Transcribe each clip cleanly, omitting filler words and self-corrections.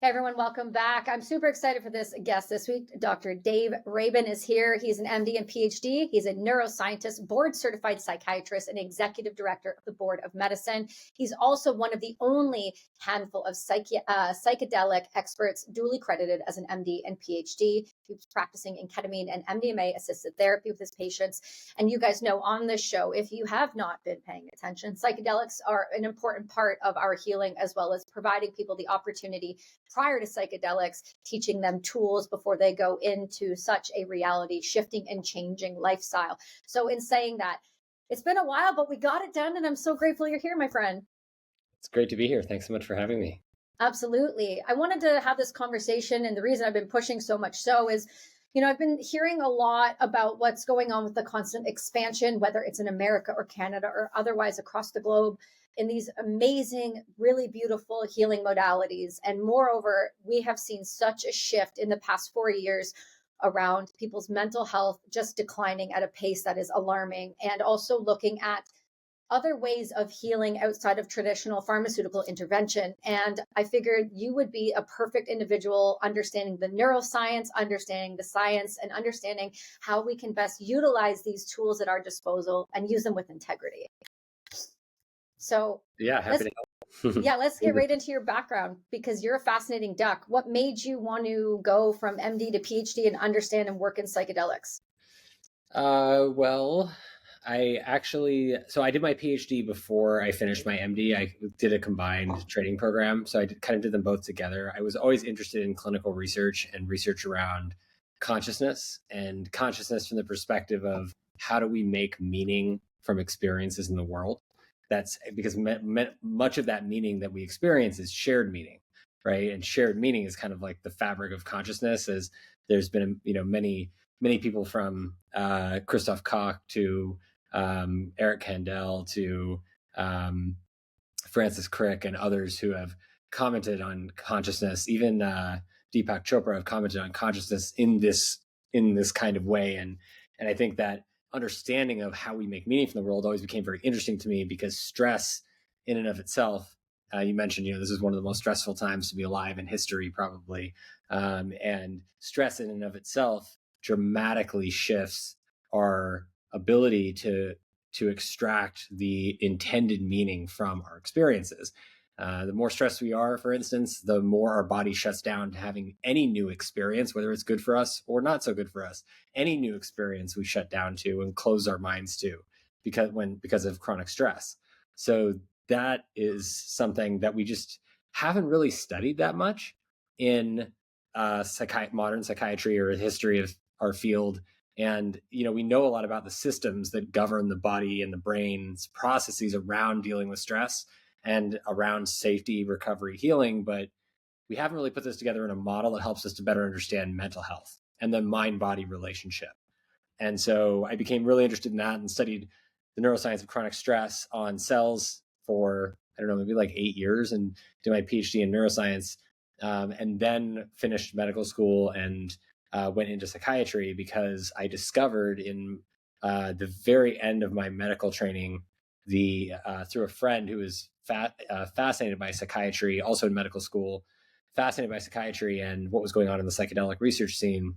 Hey everyone, welcome back. I'm super excited for this guest this week. Dr. Dave Rabin is here. He's an MD and PhD. He's a neuroscientist, board certified psychiatrist, and executive director of the Board of Medicine. He's also one of the only handful of psychedelic experts duly credited as an MD and PhD. He's practicing in ketamine and MDMA-assisted therapy with his patients. And you guys know on this show, if you have not been paying attention, psychedelics are an important part of our healing, as well as providing people the opportunity prior to psychedelics, teaching them tools before they go into such a reality shifting and changing lifestyle. So in saying that, it's been a while, but we got it done, and I'm so grateful you're here, my friend. It's great to be here. Thanks so much for having me. Absolutely. I wanted to have this conversation, and the reason I've been pushing so much so is, I've been hearing a lot about what's going on with the constant expansion, whether it's in America or Canada or otherwise across the globe, in these amazing, really beautiful healing modalities. And moreover, we have seen such a shift in the past 4 years around people's mental health just declining at a pace that is alarming, and also looking at other ways of healing outside of traditional pharmaceutical intervention. And I figured you would be a perfect individual, understanding the neuroscience, understanding the science, and understanding how we can best utilize these tools at our disposal and use them with integrity. So yeah, happy to help. Yeah, let's get right into your background, because you're a fascinating duck. What made you want to go from MD to PhD and understand and work in psychedelics? Well, I did my PhD before I finished my MD. I did a combined training program. So I kind of did them both together. I was always interested in clinical research and research around consciousness, and consciousness from the perspective of how do we make meaning from experiences in the world. That's because much of that meaning that we experience is shared meaning, right? And shared meaning is kind of like the fabric of consciousness. As there's been, many people from Christoph Koch to Eric Kandel to Francis Crick and others who have commented on consciousness. Even Deepak Chopra have commented on consciousness in this kind of way. And I think that understanding of how we make meaning from the world always became very interesting to me, because stress in and of itself, you mentioned, this is one of the most stressful times to be alive in history, probably. And stress in and of itself dramatically shifts our ability to extract the intended meaning from our experiences. The more stressed we are, for instance, the more our body shuts down to having any new experience, whether it's good for us or not so good for us. Any new experience we shut down to and close our minds to because of chronic stress. So that is something that we just haven't really studied that much in modern psychiatry or the history of our field. And, we know a lot about the systems that govern the body and the brain's processes around dealing with stress and around safety, recovery, healing, but we haven't really put this together in a model that helps us to better understand mental health and the mind-body relationship. And so I became really interested in that and studied the neuroscience of chronic stress on cells for, maybe like 8 years, and did my PhD in neuroscience, and then finished medical school and went into psychiatry, because I discovered in the very end of my medical training, through a friend who was fascinated by psychiatry, also in medical school, fascinated by psychiatry and what was going on in the psychedelic research scene.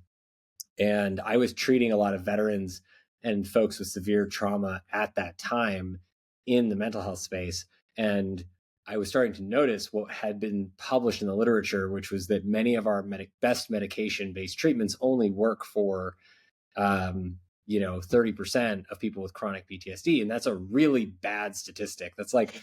And I was treating a lot of veterans and folks with severe trauma at that time in the mental health space. And I was starting to notice what had been published in the literature, which was that many of our best medication-based treatments only work for 30% of people with chronic PTSD. And that's a really bad statistic. That's like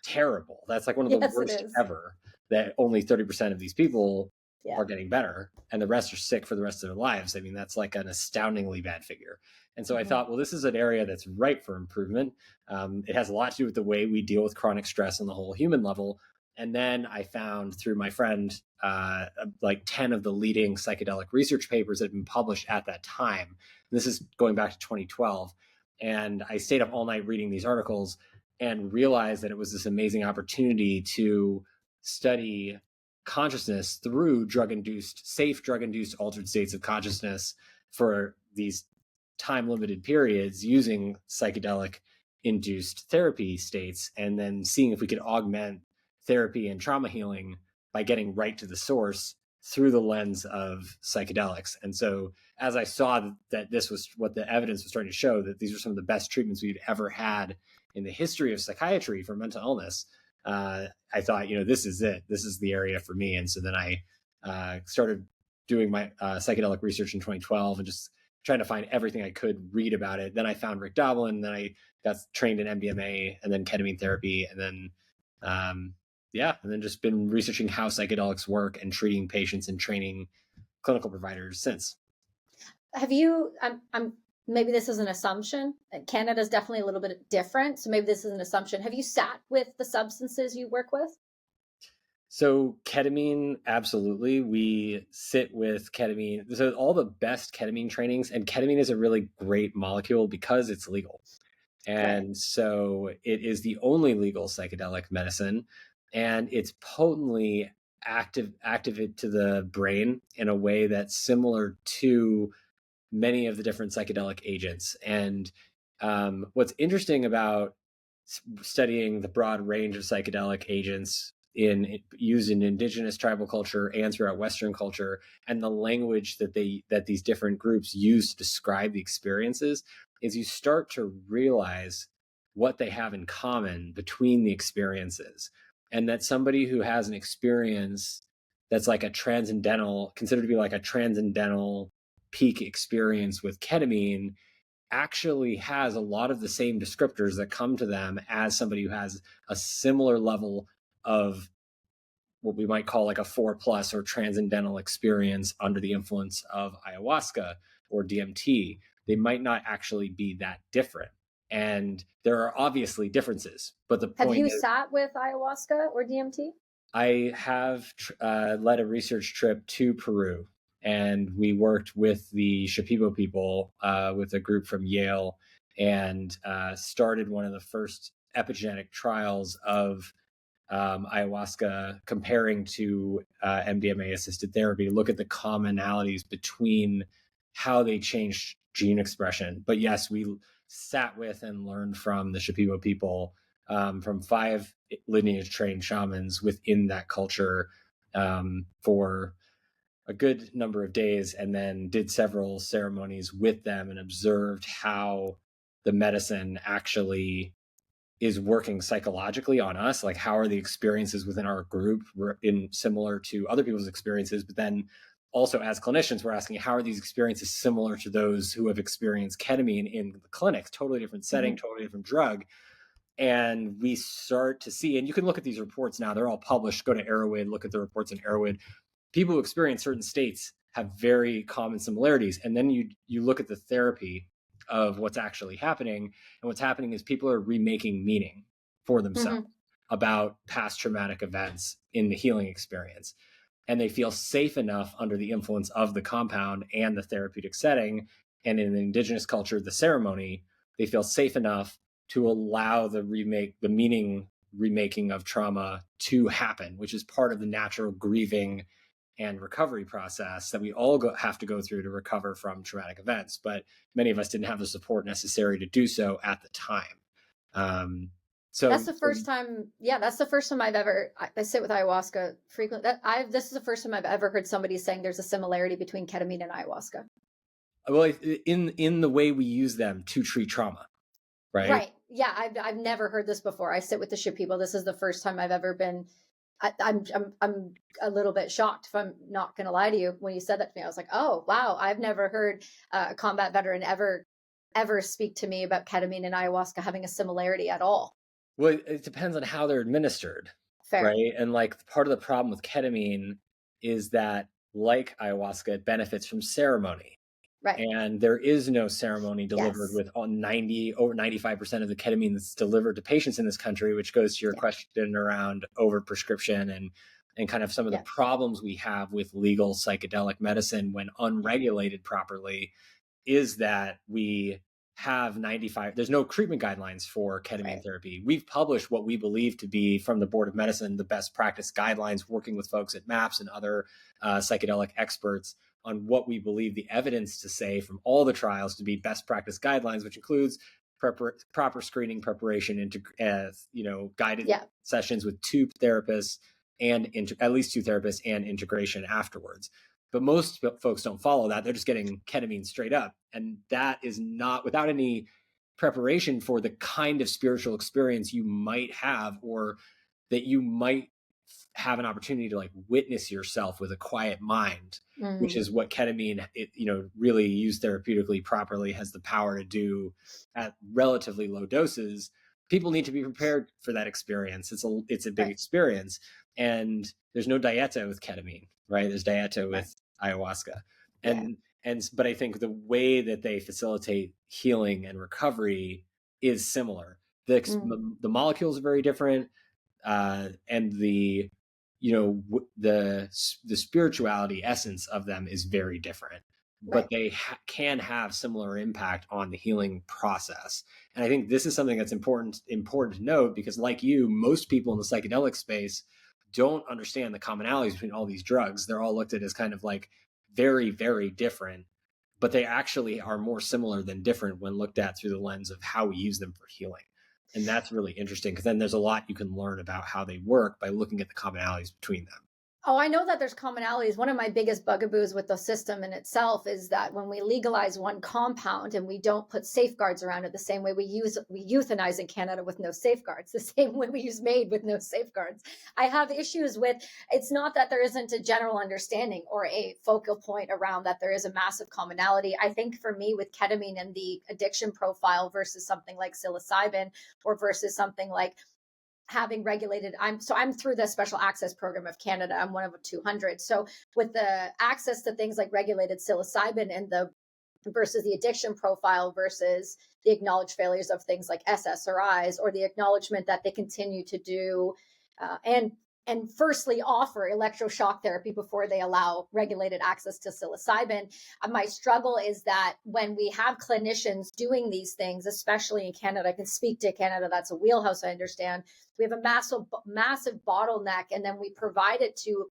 terrible. That's like one of the worst ever, that only 30% of these people are getting better and the rest are sick for the rest of their lives. I mean, that's like an astoundingly bad figure. And so I thought, well, this is an area that's ripe for improvement. It has a lot to do with the way we deal with chronic stress on the whole human level. And then I found through my friend, like 10 of the leading psychedelic research papers that had been published at that time. And this is going back to 2012. And I stayed up all night reading these articles and realized that it was this amazing opportunity to study consciousness through safe drug-induced altered states of consciousness for these time-limited periods using psychedelic-induced therapy states, and then seeing if we could augment therapy and trauma healing by getting right to the source through the lens of psychedelics. And so as I saw that this was what the evidence was starting to show, that these are some of the best treatments we've ever had in the history of psychiatry for mental illness, I thought, this is it. This is the area for me. And so then I started doing my psychedelic research in 2012 and just trying to find everything I could read about it. Then I found Rick Doblin, and then I got trained in MDMA and then ketamine therapy. And then, and then just been researching how psychedelics work and treating patients and training clinical providers since. Have you, maybe this is an assumption. Canada's definitely a little bit different. So maybe this is an assumption. Have you sat with the substances you work with? So ketamine, absolutely. We sit with ketamine. So all the best ketamine trainings, and ketamine is a really great molecule because it's legal. And so it is the only legal psychedelic medicine, and it's potently active to the brain in a way that's similar to many of the different psychedelic agents. And what's interesting about studying the broad range of psychedelic agents used in indigenous tribal culture and throughout Western culture, and the language that these different groups use to describe the experiences, is you start to realize what they have in common between the experiences. And that somebody who has an experience that's like considered to be like a transcendental peak experience with ketamine, actually has a lot of the same descriptors that come to them as somebody who has a similar level of what we might call like a 4+ or transcendental experience under the influence of ayahuasca or DMT. They might not actually be that different. And there are obviously differences, but the point Have you is, sat with ayahuasca or DMT? I have led a research trip to Peru, and we worked with the Shipibo people, with a group from Yale, and started one of the first epigenetic trials of ayahuasca comparing to MDMA-assisted therapy to look at the commonalities between how they changed gene expression. But yes, we sat with and learned from the Shipibo people, from 5 lineage trained shamans within that culture, for a good number of days, and then did several ceremonies with them and observed how the medicine actually is working psychologically on us. Like, how are the experiences within our group similar to other people's experiences? But then also, as clinicians, we're asking, how are these experiences similar to those who have experienced ketamine in the clinic? Totally different setting, totally different drug. And we start to see, and you can look at these reports now, they're all published. Go to Arrowhead, look at the reports in Arrowhead. People who experience certain states have very common similarities. And then you look at the therapy of what's actually happening. And what's happening is people are remaking meaning for themselves about past traumatic events in the healing experience. And they feel safe enough under the influence of the compound and the therapeutic setting. And in the indigenous culture, the ceremony, they feel safe enough to allow the meaning remaking of trauma to happen, which is part of the natural grieving and recovery process that we all have to go through to recover from traumatic events. But many of us didn't have the support necessary to do so at the time. So that's the first time. Yeah, that's the first time I've ever. I sit with ayahuasca frequently. This is the first time I've ever heard somebody saying there's a similarity between ketamine and ayahuasca. Well, in the way we use them to treat trauma, right? Right. Yeah, I've never heard this before. I sit with the ship people. This is the first time I've ever been. I'm a little bit shocked, if I'm not going to lie to you. When you said that to me, I was like, oh wow, I've never heard a combat veteran ever speak to me about ketamine and ayahuasca having a similarity at all. Well, it depends on how they're administered. Fair. Right? And like, part of the problem with ketamine is that, like ayahuasca, it benefits from ceremony. Right. And there is no ceremony delivered with over 95% of the ketamine that's delivered to patients in this country, which goes to your question around overprescription and kind of some of the problems we have with legal psychedelic medicine when unregulated properly, is that we have there's no treatment guidelines for ketamine therapy. We've published what we believe to be, from the Board of Medicine, the best practice guidelines, working with folks at MAPS and other psychedelic experts on what we believe the evidence to say from all the trials to be best practice guidelines, which includes proper screening, preparation, into guided sessions with 2 therapists, and at least 2 therapists and integration afterwards. But most folks don't follow that. They're just getting ketamine straight up. And that is not without any preparation for the kind of spiritual experience you might have, or that you might have an opportunity to like witness yourself with a quiet mind, which is what ketamine, really used therapeutically properly, has the power to do at relatively low doses. People need to be prepared for that experience. It's a big experience, and there's no dieta with ketamine, right? There's dieta with ayahuasca, but I think the way that they facilitate healing and recovery is similar. The molecules are very different, and the spirituality essence of them is very different, but they can have similar impact on the healing process. And I think this is something that's important to note, because like you, most people in the psychedelic space don't understand the commonalities between all these drugs. They're all looked at as kind of like very, very different, but they actually are more similar than different when looked at through the lens of how we use them for healing. And that's really interesting, because then there's a lot you can learn about how they work by looking at the commonalities between them. Oh, I know that there's commonalities. One of my biggest bugaboos with the system in itself is that when we legalize one compound and we don't put safeguards around it, the same way we euthanize in Canada with no safeguards, the same way we use MAID with no safeguards. I have issues with, it's not that there isn't a general understanding or a focal point around that there is a massive commonality. I think for me with ketamine and the addiction profile versus something like psilocybin, or versus something like having regulated, I'm through the special access program of Canada. I'm one of 200. So with the access to things like regulated psilocybin and the versus the addiction profile versus the acknowledged failures of things like SSRIs, or the acknowledgement that they continue to do and firstly offer electroshock therapy before they allow regulated access to psilocybin. My struggle is that when we have clinicians doing these things, especially in Canada, I can speak to Canada, that's a wheelhouse I understand. We have a massive bottleneck, and then we provide it to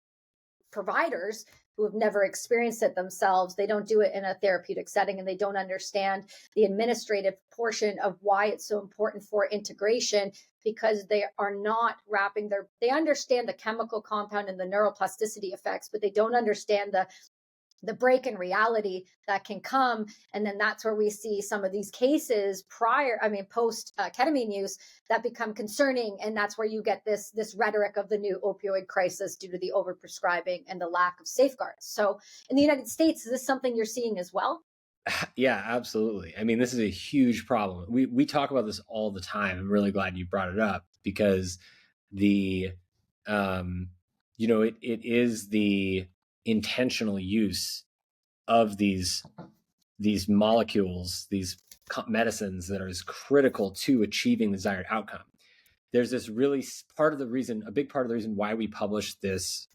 providers who have never experienced it themselves. They don't do it in a therapeutic setting, and they don't understand the administrative portion of why it's so important for integration, because they are not wrapping they understand the chemical compound and the neuroplasticity effects, but they don't understand the break in reality that can come. And then that's where we see some of these cases post ketamine use that become concerning. And that's where you get this rhetoric of the new opioid crisis due to the overprescribing and the lack of safeguards. So in the United States, is this something you're seeing as well? Yeah, absolutely. I mean, this is a huge problem. We talk about this all the time. I'm really glad you brought it up, because it is the intentional use of these molecules, these medicines, that are as critical to achieving the desired outcome. There's this really a big part of the reason why we published this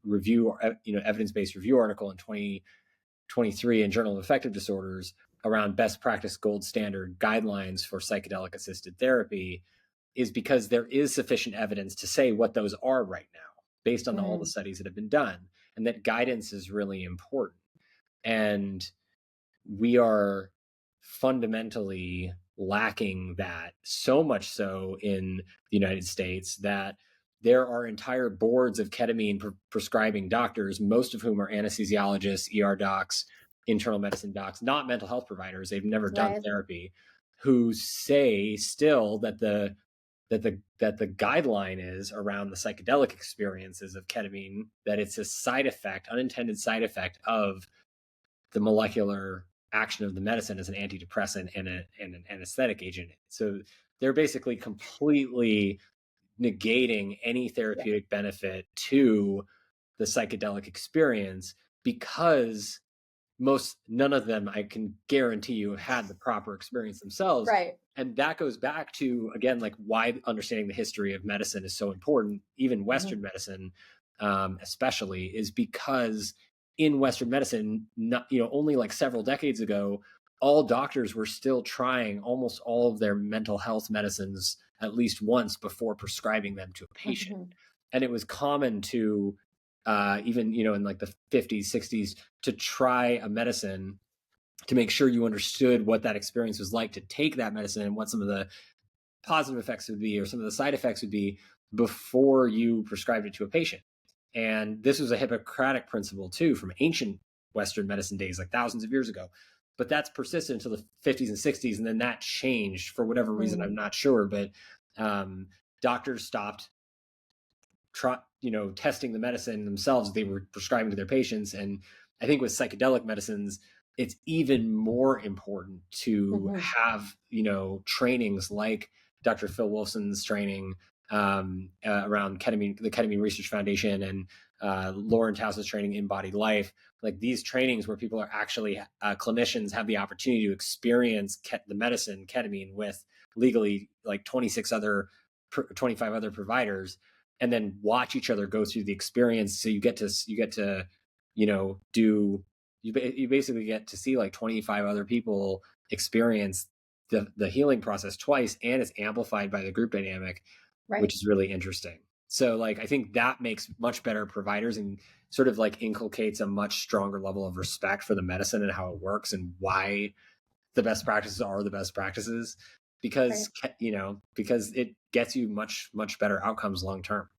review, evidence-based review article in 2023 in Journal of Affective Disorders around best practice gold standard guidelines for psychedelic assisted therapy, is because there is sufficient evidence to say what those are right now, based on all the studies that have been done, and that guidance is really important. And we are fundamentally lacking that, so much so in the United States that there are entire boards of ketamine prescribing doctors, most of whom are anesthesiologists, ER docs, internal medicine docs, not mental health providers. They've never done therapy, who say still that the guideline is around the psychedelic experiences of ketamine, that it's a side effect, unintended side effect of the molecular action of the medicine as an antidepressant and an anesthetic agent. So they're basically completely negating any therapeutic benefit to the psychedelic experience, because none of them, I can guarantee you, have had the proper experience themselves. Right. And that goes back to, again, like why understanding the history of medicine is so important, even Western medicine, especially, is because in Western medicine, only like several decades ago, all doctors were still trying almost all of their mental health medicines at least once before prescribing them to a patient. And it was common to even, in like the 50s, 60s, to try a medicine to make sure you understood what that experience was like to take that medicine and what some of the positive effects would be or some of the side effects would be before you prescribed it to a patient. And this was a Hippocratic principle too, from ancient Western medicine days, like thousands of years ago. But that's persisted until the 50s and 60s. And then that changed for whatever reason, I'm not sure. But doctors stopped testing the medicine themselves they were prescribing to their patients. And I think with psychedelic medicines, it's even more important to have, trainings like Dr. Phil Wilson's training around ketamine, the Ketamine Research Foundation, and Lauren Taus's training in Body Life, like these trainings where people are actually, clinicians have the opportunity to experience the medicine ketamine with legally like 25 other providers, and then watch each other go through the experience. So you basically get to see like 25 other people experience the healing process twice, and it's amplified by the group dynamic, which is really interesting. So like, I think that makes much better providers and sort of like inculcates a much stronger level of respect for the medicine and how it works and why the best practices are the best practices, because, because it gets you much, much better outcomes long-term.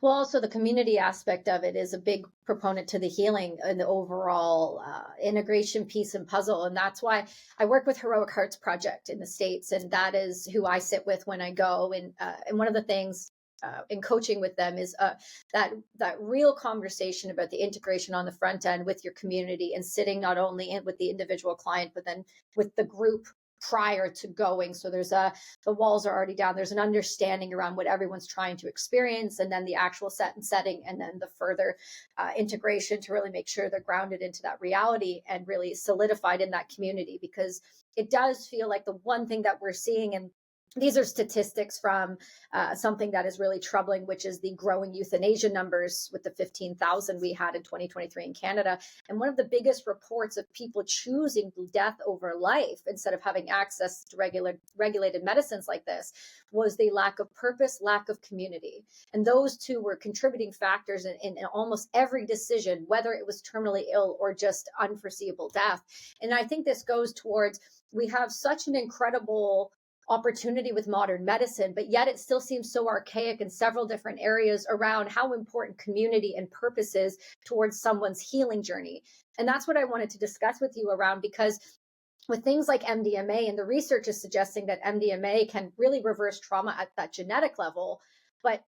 Well, also the community aspect of it is a big proponent to the healing and the overall integration piece and puzzle. And that's why I work with Heroic Hearts Project in the States. And that is who I sit with when I go. And one of the things in coaching with them is that real conversation about the integration on the front end with your community, and sitting not only with the individual client, but then with the group prior to going. So there's the walls are already down. There's an understanding around what everyone's trying to experience, and then the actual set and setting, and then the further integration to really make sure they're grounded into that reality and really solidified in that community. Because it does feel like the one thing that we're seeing, and these are statistics from something that is really troubling, which is the growing euthanasia numbers with the 15,000 we had in 2023 in Canada. And one of the biggest reports of people choosing death over life instead of having access to regulated medicines like this was the lack of purpose, lack of community. And those two were contributing factors in almost every decision, whether it was terminally ill or just unforeseeable death. And I think this goes towards, we have such an incredible opportunity with modern medicine, but yet it still seems so archaic in several different areas around how important community and purpose is towards someone's healing journey. And that's what I wanted to discuss with you around, because with things like MDMA, and the research is suggesting that MDMA can really reverse trauma at that genetic level. But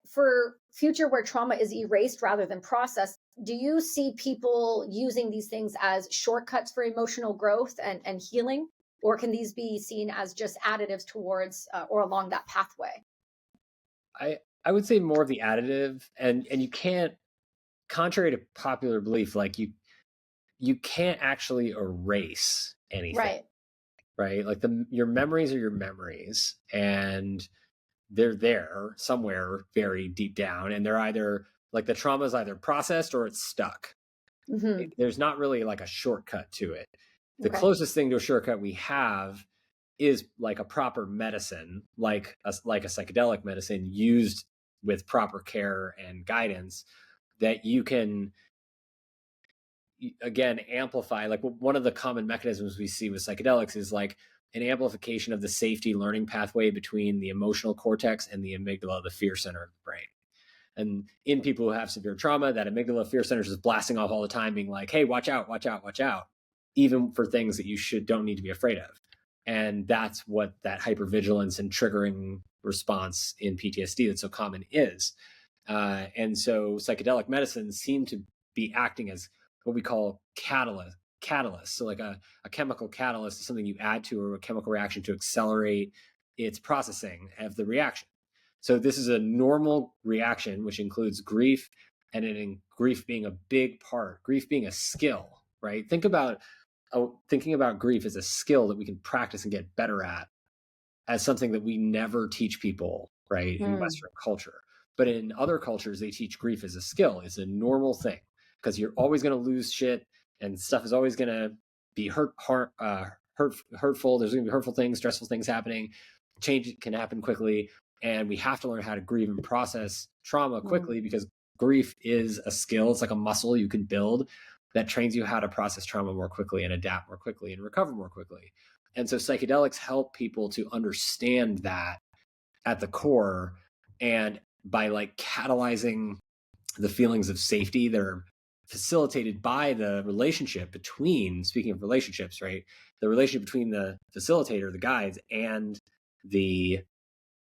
for future where trauma is erased rather than processed, do you see people using these things as shortcuts for emotional growth and healing? Or can these be seen as just additives towards or along that pathway? I would say more of the additive, and you can't, contrary to popular belief, like you can't actually erase anything, right? Like your memories are your memories, and they're there somewhere very deep down, and they're either like, the trauma is either processed or it's stuck. There's not really like a shortcut to it. The closest thing to a shortcut we have is like a proper medicine, like a psychedelic medicine used with proper care and guidance, that you can, again, amplify. Like, one of the common mechanisms we see with psychedelics is like an amplification of the safety learning pathway between the emotional cortex and the amygdala, the fear center of the brain. And in people who have severe trauma, that amygdala fear center is blasting off all the time, being like, hey, watch out, watch out, watch out, even for things that you don't need to be afraid of. And that's what that hypervigilance and triggering response in PTSD that's so common is. And so psychedelic medicines seem to be acting as what we call catalyst. So like a chemical catalyst is something you add to, or a chemical reaction to accelerate its processing of the reaction. So this is a normal reaction, which includes grief, and grief being a big part, grief being a skill, right? Thinking about grief as a skill that we can practice and get better at, as something that we never teach people, right, in Western culture. But in other cultures, they teach grief as a skill. It's a normal thing, because you're always going to lose shit, and stuff is always going to be hurtful. There's going to be hurtful things, stressful things happening. Change can happen quickly. And we have to learn how to grieve and process trauma quickly, because grief is a skill. It's like a muscle you can build that trains you how to process trauma more quickly and adapt more quickly and recover more quickly. And so psychedelics help people to understand that at the core, and by like catalyzing the feelings of safety that are facilitated by the relationship between, speaking of relationships, right? The relationship between the facilitator, the guides, and the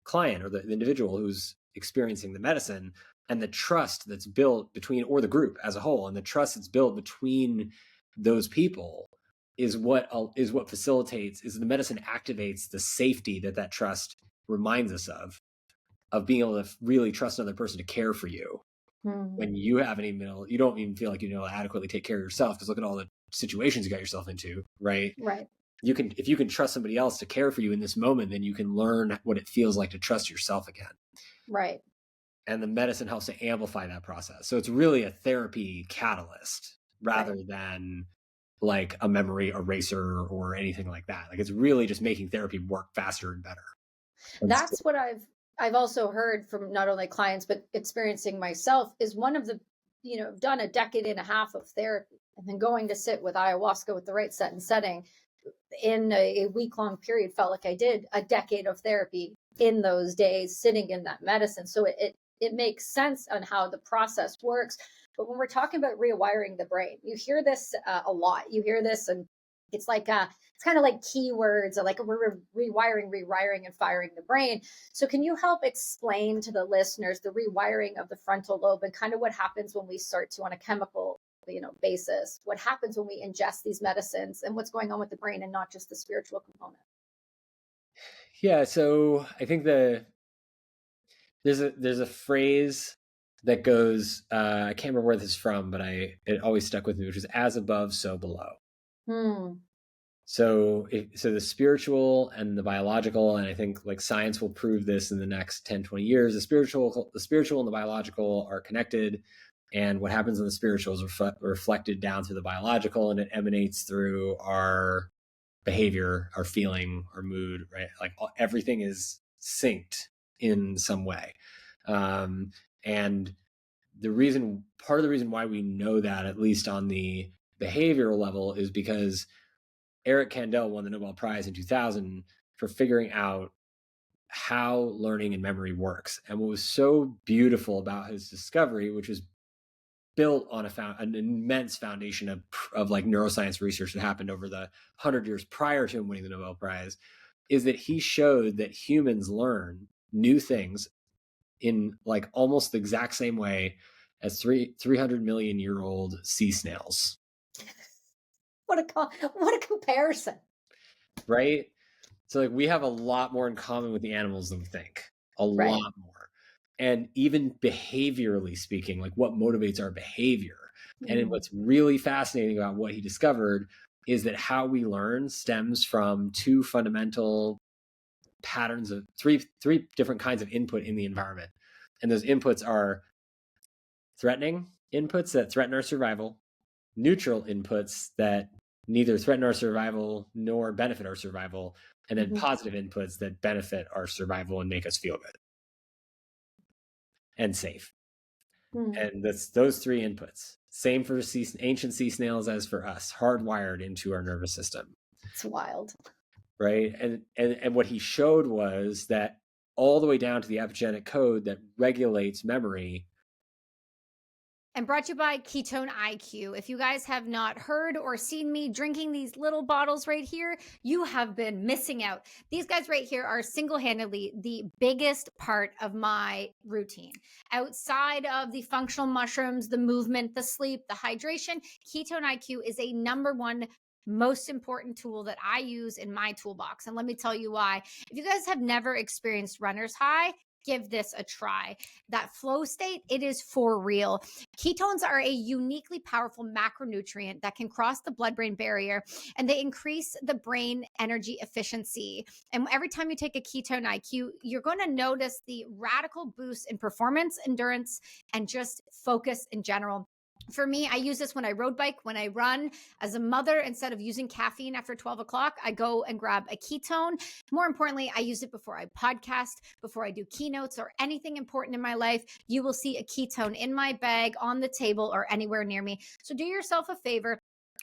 client or the individual who's experiencing the medicine, and the trust that's built between, or the group as a whole, and the trust that's built between those people is what facilitates, is the medicine activates the safety that trust reminds us of being able to really trust another person to care for you. When you haven't even, you don't even feel like you know adequately take care of yourself, because look at all the situations you got yourself into, right? Right. If you can trust somebody else to care for you in this moment, then you can learn what it feels like to trust yourself again. Right. And the medicine helps to amplify that process. So it's really a therapy catalyst rather than like a memory eraser or anything like that. Like it's really just making therapy work faster and better. That's what I've also heard from not only clients, but experiencing myself, is one of the, done a decade and a half of therapy, and then going to sit with ayahuasca with the right set and setting in a week-long period felt like I did a decade of therapy in those days, sitting in that medicine. So it makes sense on how the process works. But when we're talking about rewiring the brain, you hear this a lot. You hear this, and it's like it's kind of like keywords, or like we're rewiring, and firing the brain. So can you help explain to the listeners the rewiring of the frontal lobe, and kind of what happens when we start to, on a chemical basis, what happens when we ingest these medicines, and what's going on with the brain, and not just the spiritual component? Yeah, so I think there's a phrase that goes, I can't remember where this is from, but it always stuck with me, which is as above, so below. So the spiritual and the biological, and I think like science will prove this in the next 10, 20 years, the spiritual and the biological are connected. And what happens in the spiritual is reflected down through the biological, and it emanates through our behavior, our feeling, our mood, right? Like everything is synced in some way. And part of the reason why we know that, at least on the behavioral level, is because Eric Kandel won the Nobel Prize in 2000 for figuring out how learning and memory works. And what was so beautiful about his discovery, which was built on an immense foundation of like neuroscience research that happened over the 100 years prior to him winning the Nobel Prize, is that he showed that humans learn new things in like almost the exact same way as 300 million year old sea snails. What a comparison. Right? So like we have a lot more in common with the animals than we think. A lot more. And even behaviorally speaking, like what motivates our behavior. And what's really fascinating about what he discovered is that how we learn stems from two fundamental patterns of three different kinds of input in the environment. And those inputs are threatening inputs that threaten our survival, neutral inputs that neither threaten our survival nor benefit our survival, and then positive inputs that benefit our survival and make us feel good and safe. And that's those three inputs. Same for ancient sea snails as for us, hardwired into our nervous system. It's wild. Right? And what he showed was that all the way down to the epigenetic code that regulates memory. And brought to you by Ketone IQ. If you guys have not heard or seen me drinking these little bottles right here, you have been missing out. These guys right here are single-handedly the biggest part of my routine. Outside of the functional mushrooms, the movement, the sleep, the hydration, Ketone IQ is a number one most important tool that I use in my toolbox. And let me tell you why. If you guys have never experienced runner's high, give this a try. That flow state, it is for real. Ketones are a uniquely powerful macronutrient that can cross the blood-brain barrier, and they increase the brain energy efficiency. And every time you take a Ketone IQ, you're going to notice the radical boost in performance, endurance, and just focus in general. For me, I use this when I road bike, when I run. As a mother, instead of using caffeine after 12 o'clock, I go and grab a ketone. More importantly, I use it before I podcast, before I do keynotes or anything important in my life. You will see a ketone in my bag, on the table, or anywhere near me. So do yourself a favor.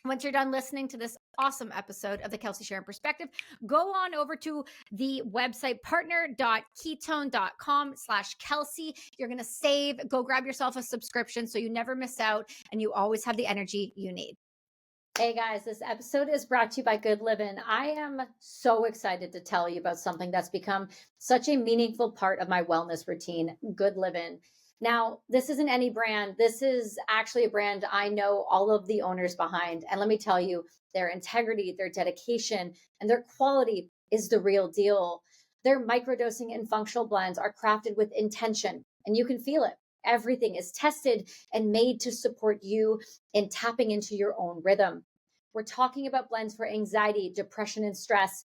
Once you're done listening to this awesome episode of the Kelsey Sharon Perspective, go on over to the website partner.ketone.com/Kelsey. You're going to save, go grab yourself a subscription so you never miss out and you always have the energy you need. Hey guys, this episode is brought to you by Good Livin'. I am so excited to tell you about something that's become such a meaningful part of my wellness routine, Good Livin'. Now, this isn't any brand. This is actually a brand I know all of the owners behind. And let me tell you, their integrity, their dedication, and their quality is the real deal. Their microdosing and functional blends are crafted with intention, and you can feel it. Everything is tested and made to support you in tapping into your own rhythm. We're talking about blends for anxiety, depression and stress,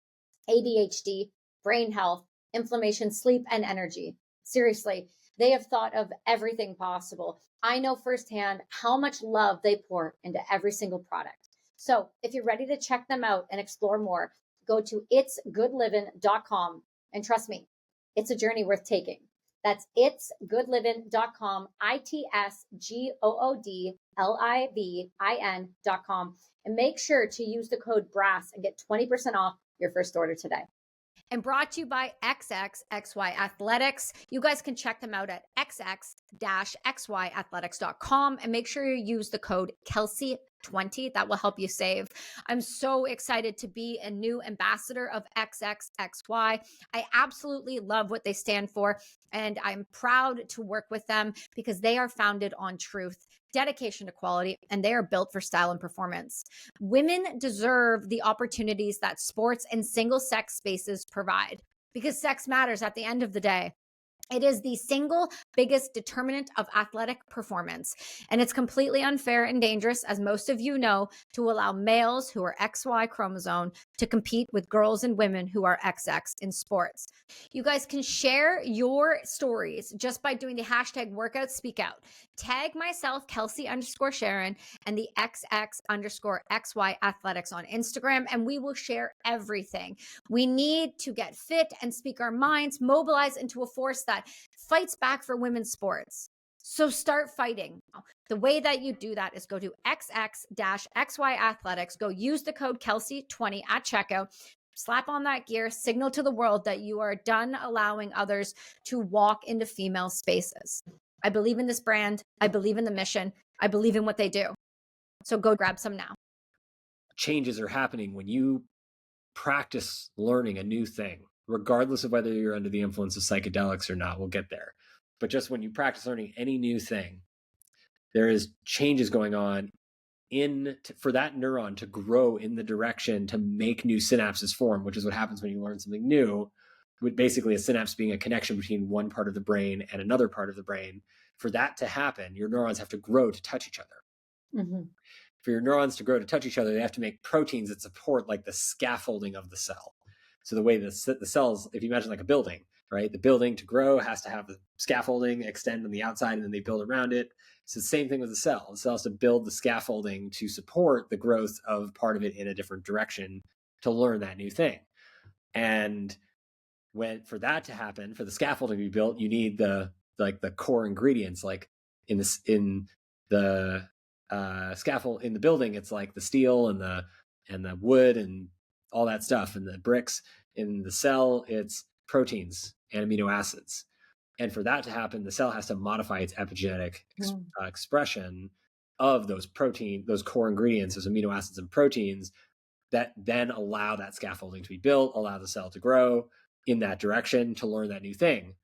ADHD, brain health, inflammation, sleep, and energy. Seriously, they have thought of everything possible. I know firsthand how much love they pour into every single product. So if you're ready to check them out and explore more, go to itsgoodlivin.com. And trust me, it's a journey worth taking. That's itsgoodlivin.com, itsgoodlivin.com. And make sure to use the code BRASS and get 20% off your first order today. And brought to you by XXXY Athletics. You guys can check them out at xx-xyathletics.com and make sure you use the code Kelsey20. That will help you save. I'm so excited to be a new ambassador of XXXY. I absolutely love what they stand for, and I'm proud to work with them because they are founded on truth, dedication to quality, and they are built for style and performance. Women deserve the opportunities that sports and single-sex spaces provide because sex matters at the end of the day. It is the single biggest determinant of athletic performance, and it's completely unfair and dangerous, as most of you know, to allow males who are XY chromosome to compete with girls and women who are XX in sports. You guys can share your stories just by doing the hashtag workout speak out. Tag myself, Kelsey_Sharon, and the XX_XY athletics on Instagram, and we will share everything. We need to get fit and speak our minds, mobilize into a force that fights back for women's sports. So start fighting. The way that you do that is go to XX-XY athletics, go use the code Kelsey20 at checkout, slap on that gear, signal to the world that you are done allowing others to walk into female spaces. I believe in this brand. I believe in the mission. I believe in what they do. So go grab some now. Changes are happening when you practice learning a new thing, regardless of whether you're under the influence of psychedelics or not. We'll get there. But just when you practice learning any new thing, there is changes going on for that neuron to grow in the direction to make new synapses form, which is what happens when you learn something new, with basically a synapse being a connection between one part of the brain and another part of the brain. For that to happen, your neurons have to grow to touch each other. Mm-hmm. For your neurons to grow to touch each other, they have to make proteins that support like the scaffolding of the cell. So the way the cells, if you imagine like a building, right? The building to grow has to have the scaffolding extend on the outside, and then they build around it. It's the same thing with the cell. The cell has to build the scaffolding to support the growth of part of it in a different direction to learn that new thing. And for that to happen, for the scaffolding to be built, you need the core ingredients. Like in the scaffold in the building, it's like the steel and the wood and all that stuff, and the bricks. In the cell, it's proteins and amino acids. And for that to happen, the cell has to modify its epigenetic expression of those core ingredients, those amino acids and proteins, that then allow that scaffolding to be built, allow the cell to grow in that direction to learn that new thing.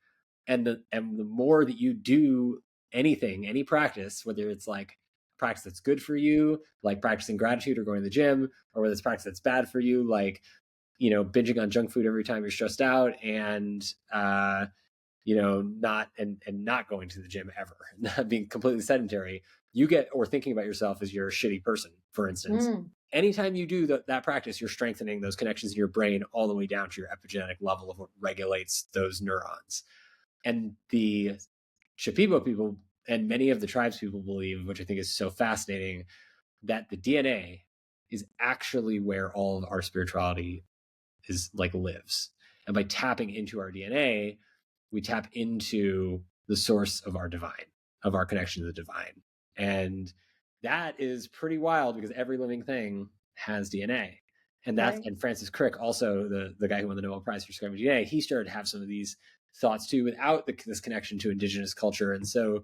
And the more that you do anything, any practice, whether it's like practice that's good for you, like practicing gratitude or going to the gym, or whether it's practice that's bad for you, like, binging on junk food every time you're stressed out and, not going to the gym ever, not being completely sedentary, or thinking about yourself as you're a shitty person, for instance. Anytime you do that practice, you're strengthening those connections in your brain all the way down to your epigenetic level of what regulates those neurons. And the Shipibo people and many of the tribes people believe, which I think is so fascinating, that the DNA is actually where all of our spirituality lives. And by tapping into our DNA, we tap into the source of our divine, of our connection to the divine. And that is pretty wild because every living thing has DNA. And that's Right. and Francis Crick, also the guy who won the Nobel Prize for discovering DNA, he started to have some of these thoughts too without this connection to indigenous culture. And so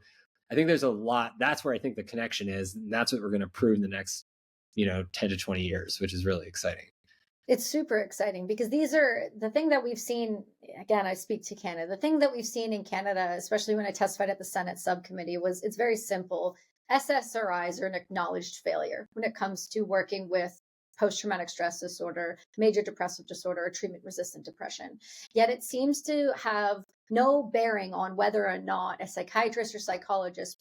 I think there's a lot. That's where I think the connection is, and that's what we're going to prove in the next 10 to 20 years, which is really exciting. It's super exciting because these are the thing that we've seen. Again, I speak to Canada. The thing that we've seen in Canada, especially when I testified at the Senate subcommittee, was it's very simple. SSRIs are an acknowledged failure when it comes to working with post-traumatic stress disorder, major depressive disorder, or treatment-resistant depression. Yet it seems to have no bearing on whether or not a psychiatrist or psychologist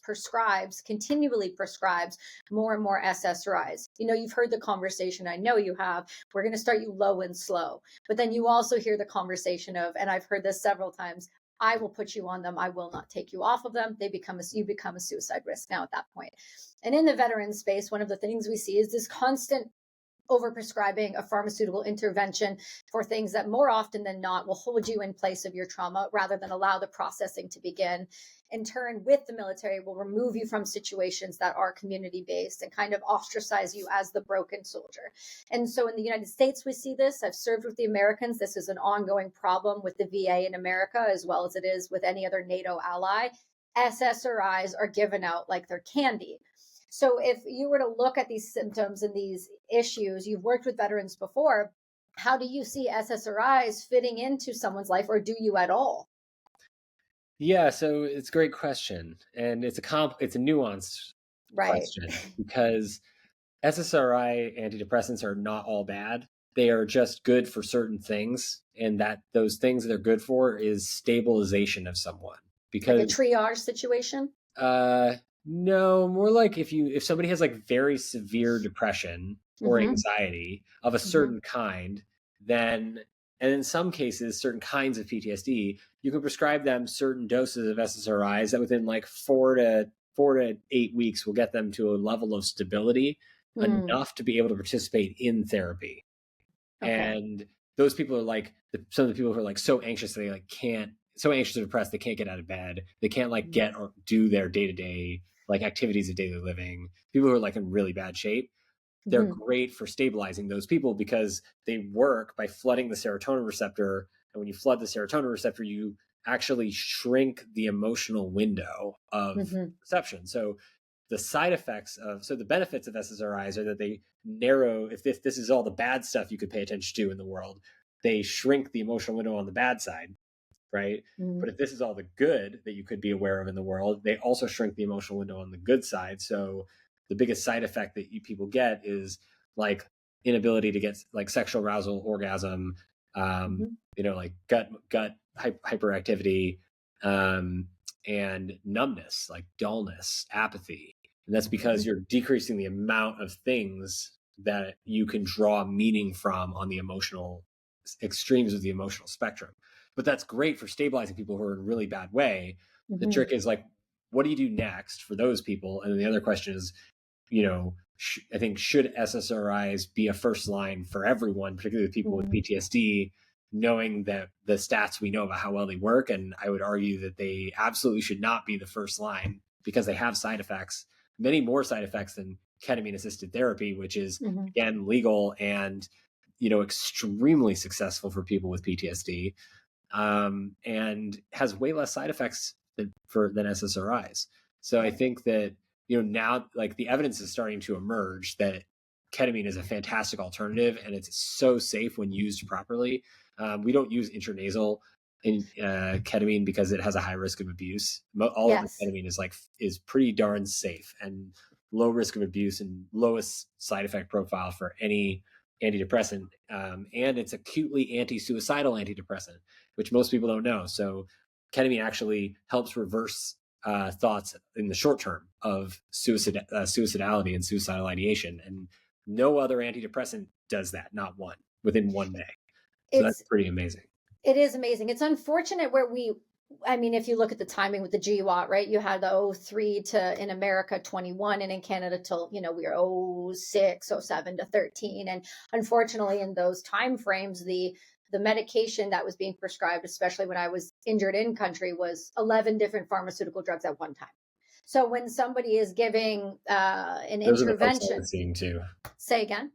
continually prescribes more and more SSRIs. You've heard the conversation, I know you have, we're going to start you low and slow. But then you also hear the conversation of, and I've heard this several times, I will put you on them. I will not take you off of them. You become a suicide risk now at that point. And in the veteran space, one of the things we see is this constant overprescribing a pharmaceutical intervention for things that more often than not will hold you in place of your trauma rather than allow the processing to begin. In turn, with the military, will remove you from situations that are community-based and kind of ostracize you as the broken soldier. And so in the United States, we see this. I've served with the Americans. This is an ongoing problem with the VA in America, as well as it is with any other NATO ally. SSRIs are given out like they're candy. So if you were to look at these symptoms and these issues, you've worked with veterans before, how do you see SSRIs fitting into someone's life, or do you at all? Yeah, so it's a great question. And it's a nuanced question because SSRI antidepressants are not all bad. They are just good for certain things. And that those things that they're good for is stabilization of someone. Because like a triage situation? No, more like if somebody has like very severe depression or anxiety of a certain kind, then, and in some cases, certain kinds of PTSD, you can prescribe them certain doses of SSRIs that within like 4 to 8 weeks will get them to a level of stability enough to be able to participate in therapy. Okay. And those people are like some of the people who are like so anxious that they like so anxious or depressed they can't get out of bed, they can't like get or do their day-to-day like activities of daily living. People who are like in really bad shape, they're great for stabilizing those people because they work by flooding the serotonin receptor. And when you flood the serotonin receptor, you actually shrink the emotional window of perception. So the side effects the benefits of SSRIs are that they narrow, if this is all the bad stuff you could pay attention to in the world, they shrink the emotional window on the bad side, right? But if this is all the good that you could be aware of in the world, they also shrink the emotional window on the good side. So the biggest side effect that people get is like inability to get like sexual arousal, orgasm, like gut hyperactivity, and numbness, like dullness, apathy. And that's because you're decreasing the amount of things that you can draw meaning from on the emotional extremes of the emotional spectrum. But that's great for stabilizing people who are in a really bad way. The trick is like, what do you do next for those people? And then the other question is, I think should SSRIs be a first line for everyone, particularly people with PTSD, knowing that the stats we know about how well they work? And I would argue that they absolutely should not be the first line because they have side effects, many more side effects than ketamine-assisted therapy, which is again legal and extremely successable for people with PTSD, and has way less side effects than SSRIs. So I think that now like the evidence is starting to emerge that ketamine is a fantastic alternative and it's so safe when used properly. We don't use intranasal ketamine because it has a high risk of abuse. All of the ketamine is pretty darn safe and low risk of abuse and lowest side effect profile for any antidepressant, and it's acutely anti-suicidal antidepressant, which most people don't know. So ketamine actually helps reverse thoughts in the short term of suicidality and suicidal ideation, and no other antidepressant does that, not one, within 1 day. So that's pretty amazing. It is amazing. It's unfortunate where if you look at the timing with the GWAT, right? You had the 03 to in America 21, and in Canada till we were 06, 07 to 13. And unfortunately, in those timeframes, the medication that was being prescribed, especially when I was injured in country, was 11 different pharmaceutical drugs at one time. So when somebody is giving an Those are the folks I intervention, was seeing too. say again.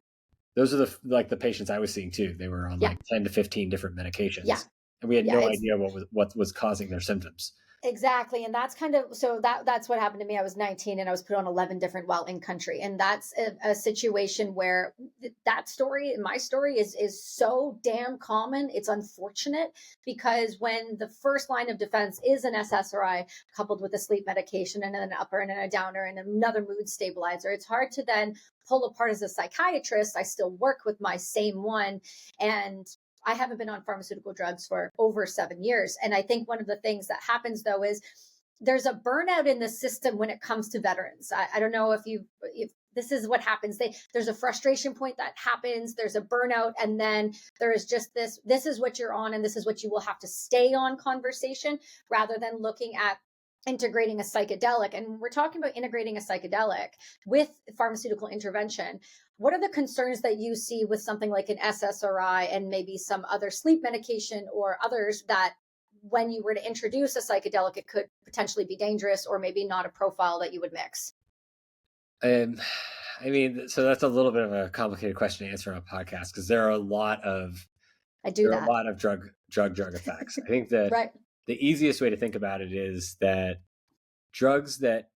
Those are the patients I was seeing too. They were on Yeah. like 10 to 15 different medications, Yeah. and we had Yeah, no it's- idea what was causing their symptoms. Exactly. And that's kind of, so that's what happened to me. I was 19 and I was put on 11 different while in country. And that's a situation where that story, my story is so damn common. It's unfortunate because when the first line of defense is an SSRI coupled with a sleep medication and an upper and a downer and another mood stabilizer, it's hard to then pull apart as a psychiatrist. I still work with my same one, and I haven't been on pharmaceutical drugs for over 7 years. And I think one of the things that happens though is there's a burnout in the system when it comes to veterans. I don't know if this is what happens. There's a frustration point that happens. There's a burnout. And then there is just this is what you're on and this is what you will have to stay on conversation, rather than looking at integrating a psychedelic. And we're talking about integrating a psychedelic with pharmaceutical intervention. What are the concerns that you see with something like an SSRI and maybe some other sleep medication or others, that when you were to introduce a psychedelic, it could potentially be dangerous or maybe not a profile that you would mix? I mean, so that's a little bit of a complicated question to answer on a podcast, because there are a lot of drug effects. I think that Right. the easiest way to think about it is that drugs that,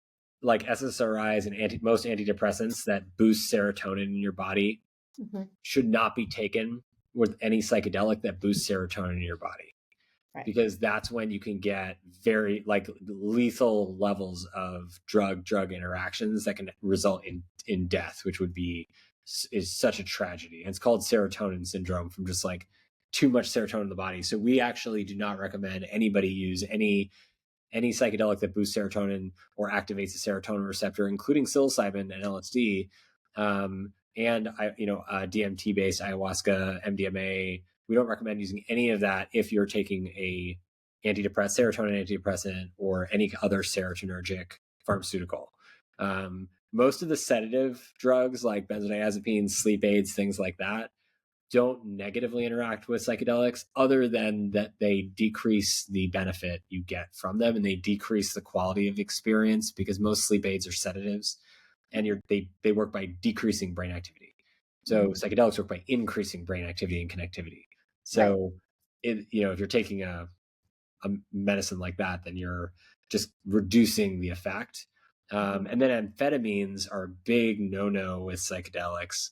like SSRIs and most antidepressants that boost serotonin in your body, should not be taken with any psychedelic that boosts serotonin in your body. Right. Because that's when you can get very lethal levels of drug interactions that can result in death, which is such a tragedy. And it's called serotonin syndrome, from just like too much serotonin in the body. So we actually do not recommend anybody use any psychedelic that boosts serotonin or activates the serotonin receptor, including psilocybin and LSD, and DMT based ayahuasca, MDMA. We don't recommend using any of that if you're taking a serotonin antidepressant or any other serotonergic pharmaceutical. Most of the sedative drugs like benzodiazepines, sleep aids, things like that, don't negatively interact with psychedelics, other than that they decrease the benefit you get from them and they decrease the quality of experience, because most sleep aids are sedatives and they work by decreasing brain activity. So psychedelics work by increasing brain activity and connectivity. So if you're taking a medicine like that, then you're just reducing the effect. And then amphetamines are a big no-no with psychedelics,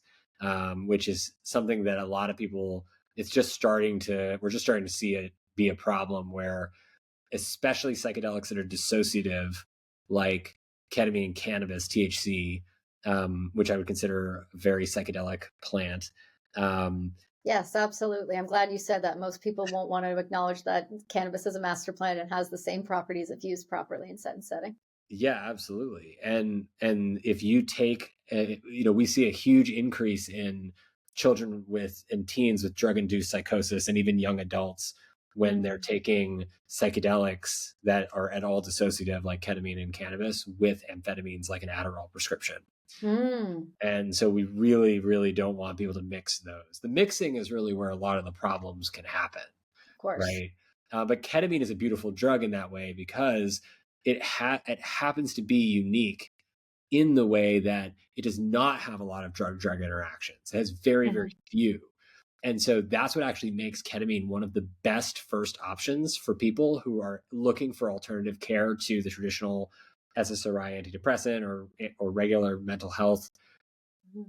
which is something that a lot of people, we're just starting to see it be a problem, where especially psychedelics that are dissociative, like ketamine and cannabis, THC, which I would consider a very psychedelic plant. Yes, absolutely. I'm glad you said that. Most people won't want to acknowledge that cannabis is a master plant and has the same properties if used properly in certain setting. Yeah, absolutely. And if you take, we see a huge increase in children and teens with drug-induced psychosis, and even young adults when they're taking psychedelics that are at all dissociative, like ketamine and cannabis, with amphetamines like an Adderall prescription. And so we really, really don't want people to mix those. The mixing is really where a lot of the problems can happen. Of course. Right. But ketamine is a beautiful drug in that way, because it happens to be unique in the way that it does not have a lot of drug interactions. It has very, very few. And so that's what actually makes ketamine one of the best first options for people who are looking for alternative care to the traditional SSRI antidepressant or regular mental health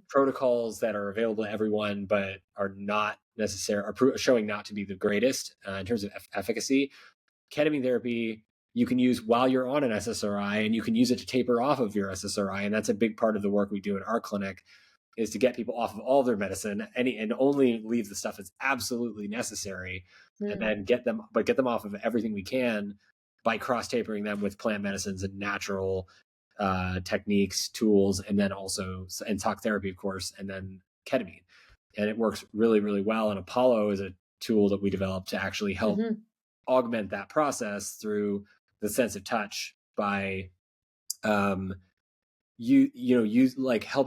protocols that are available to everyone, but are not necessarily, are showing not to be the greatest in terms of efficacy. Ketamine therapy you can use while you're on an SSRI, and you can use it to taper off of your SSRI. And that's a big part of the work we do in our clinic, is to get people off of all their medicine and only leave the stuff that's absolutely necessary, and then get them off of everything we can by cross tapering them with plant medicines and natural techniques, tools, and then also talk therapy, of course, and then ketamine. And it works really, really well. And Apollo is a tool that we developed to actually help augment that process through the sense of touch by helping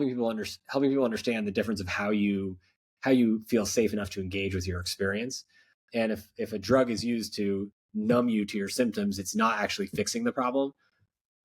people understand the difference of how you feel safe enough to engage with your experience. And if a drug is used to numb you to your symptoms, it's not actually fixing the problem.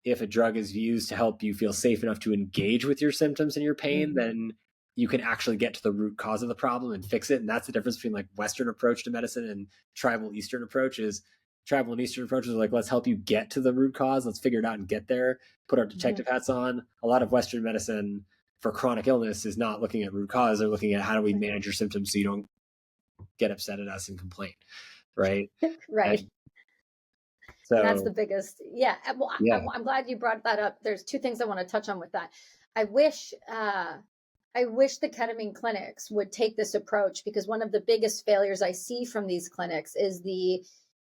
if a drug is used to help you feel safe enough to engage with your symptoms and your pain, then you can actually get to the root cause of the problem and fix it. And that's the difference between like Western approach to medicine and tribal Eastern approaches. Tribal and Eastern approaches are like, let's help you get to the root cause. Let's figure it out and get there. Put our detective hats on. A lot of Western medicine for chronic illness is not looking at root cause. They're looking at how do we manage your symptoms so you don't get upset at us and complain. Right. Right. And so that's the biggest. Yeah. Well, I'm glad you brought that up. There's two things I want to touch on with that. I wish the ketamine clinics would take this approach, because one of the biggest failures I see from these clinics is the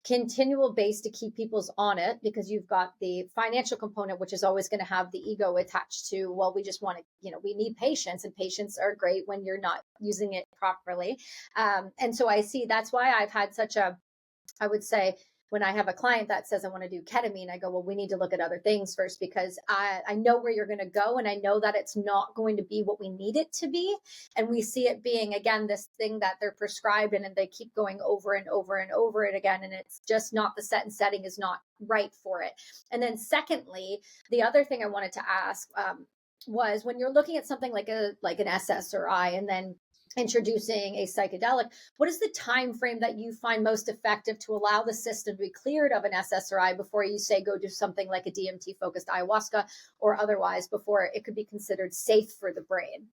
continual base to keep people's on it, because you've got the financial component, which is always going to have the ego attached to, well, we just want to, we need patients, and patients are great when you're not using it properly. And so I see that's why I've had such a, I would say, when I have a client that says I want to do ketamine, I go, well, we need to look at other things first, because I know where you're going to go, and I know that it's not going to be what we need it to be. And we see it being, again, this thing that they're prescribed, and they keep going over and over and over it again. And it's just not, the set and setting is not right for it. And then secondly, the other thing I wanted to ask was, when you're looking at something like an SSRI and then introducing a psychedelic, what is the time frame that you find most effective to allow the system to be cleared of an SSRI before you say go do something like a DMT focused ayahuasca or otherwise, before it could be considered safe for the brain?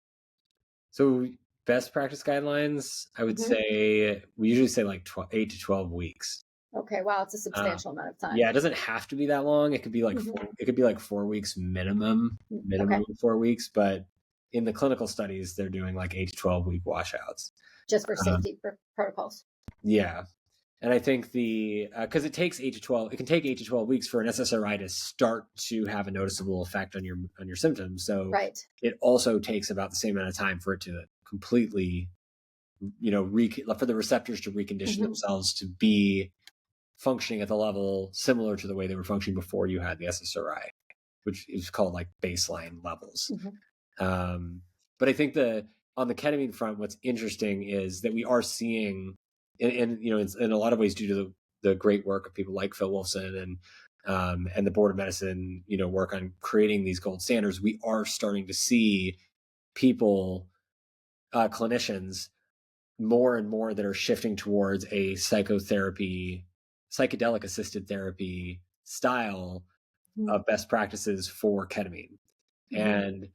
So best practice guidelines, I would say, we usually say like 8 to 12 weeks. Okay, wow, it's a substantial amount of time. Yeah, it doesn't have to be that long. It could be like it could be like 4 weeks minimum 4 weeks, but in the clinical studies, they're doing like 8 to 12 week washouts. Just for safety protocols. Yeah. And I think because it takes 8 to 12, it can take 8 to 12 weeks for an SSRI to start to have a noticeable effect on your symptoms. So it also takes about the same amount of time for it to completely, for the receptors to recondition themselves to be functioning at the level similar to the way they were functioning before you had the SSRI, which is called like baseline levels. But I think on the ketamine front, what's interesting is that we are seeing, and in a lot of ways due to the great work of people like Phil Wolfson and the Board of Medicine, work on creating these gold standards, we are starting to see people, clinicians, more and more that are shifting towards a psychotherapy, psychedelic assisted therapy style of best practices for ketamine. And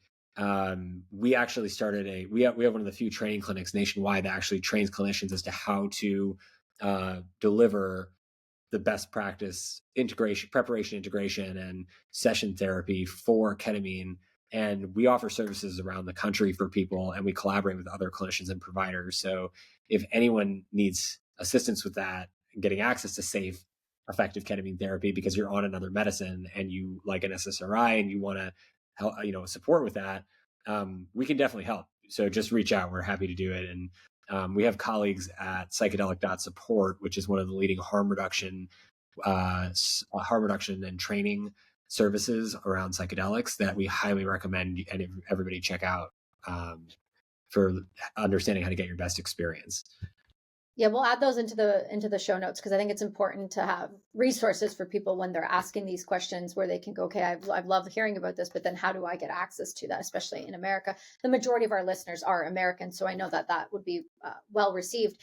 we actually started we have one of the few training clinics nationwide that actually trains clinicians as to how to deliver the best practice preparation, integration, and session therapy for ketamine. And we offer services around the country for people, and we collaborate with other clinicians and providers. So if anyone needs assistance with that, getting access to safe, effective ketamine therapy because you're on another medicine and you like an SSRI and you want to help, support with that, we can definitely help. So just reach out. We're happy to do it. And we have colleagues at psychedelic.support, which is one of the leading harm reduction and training services around psychedelics that we highly recommend and everybody check out for understanding how to get your best experience. Yeah, we'll add those into the show notes, because I think it's important to have resources for people when they're asking these questions where they can go, okay, I've loved hearing about this, but then how do I get access to that, especially in America? The majority of our listeners are American, so I know that would be well received.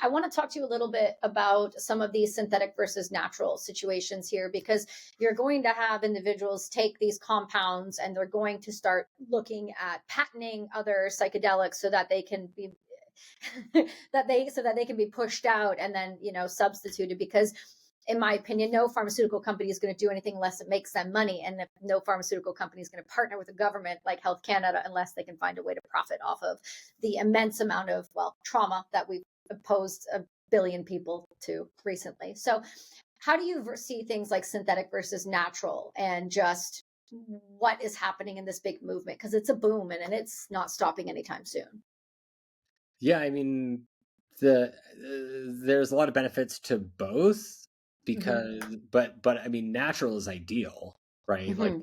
I want to talk to you a little bit about some of these synthetic versus natural situations here, because you're going to have individuals take these compounds and they're going to start looking at patenting other psychedelics so that they can be that they can be pushed out and then substituted, because in my opinion, no pharmaceutical company is going to do anything unless it makes them money, and no pharmaceutical company is going to partner with a government like Health Canada unless they can find a way to profit off of the immense amount of trauma that we've exposed 1 billion people to recently. So how do you see things like synthetic versus natural, and just what is happening in this big movement, because it's a boom and it's not stopping anytime soon? Yeah, I mean, there's a lot of benefits to both, because, but I mean, natural is ideal, right? Like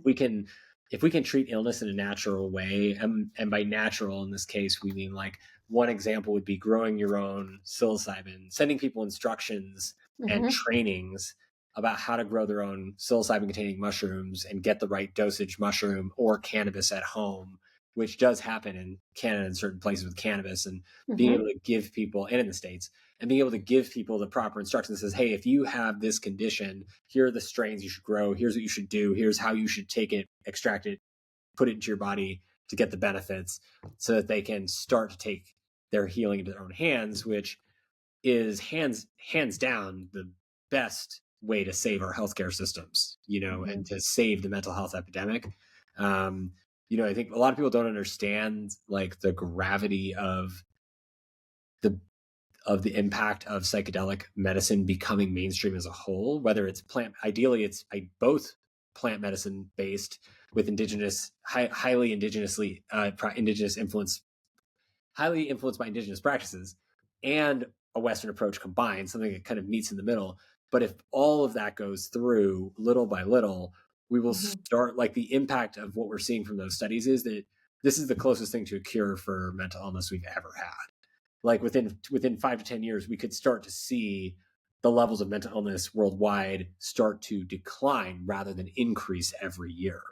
if we can treat illness in a natural way, and by natural in this case, we mean, like, one example would be growing your own psilocybin, sending people instructions and trainings about how to grow their own psilocybin containing mushrooms and get the right dosage mushroom or cannabis at home, which does happen in Canada and certain places with cannabis, and being able to give people, and in the States, and being able to give people the proper instructions that says, hey, if you have this condition, here are the strains you should grow, here's what you should do, here's how you should take it, extract it, put it into your body to get the benefits, so that they can start to take their healing into their own hands, which is hands down the best way to save our healthcare systems, and to save the mental health epidemic. I think a lot of people don't understand like the gravity of the impact of psychedelic medicine becoming mainstream as a whole, whether it's ideally it's both plant medicine based with indigenous, highly indigenously, indigenous influence, highly influenced by indigenous practices, and a Western approach combined, something that kind of meets in the middle. But if all of that goes through little by little, we will start, like, the impact of what we're seeing from those studies is that this is the closest thing to a cure for mental illness we've ever had. Like within 5 to 10 years, we could start to see the levels of mental illness worldwide start to decline rather than increase every year.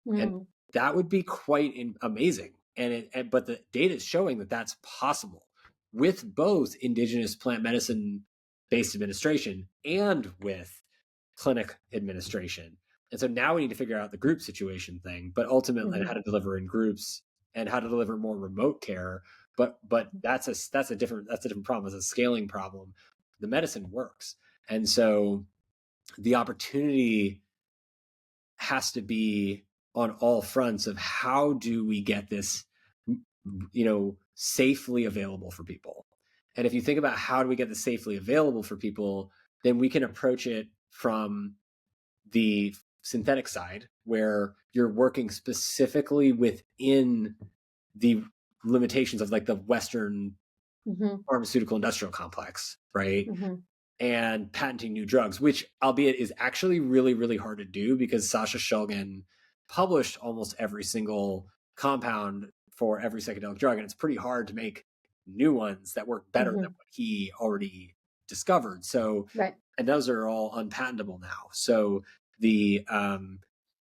And that would be quite amazing. But the data is showing that that's possible with both indigenous plant medicine based administration and with clinic administration. And so now we need to figure out the group situation thing, but ultimately how to deliver in groups and how to deliver more remote care. But that's a different problem. It's a scaling problem. The medicine works. And so the opportunity has to be on all fronts of how do we get this, safely available for people. And if you think about how do we get this safely available for people, then we can approach it from the synthetic side, where you're working specifically within the limitations of like the Western pharmaceutical industrial complex, right? And patenting new drugs, which albeit is actually really, really hard to do because Sasha Shulgin published almost every single compound for every psychedelic drug. And it's pretty hard to make new ones that work better than what he already discovered. So, and those are all unpatentable now. So the,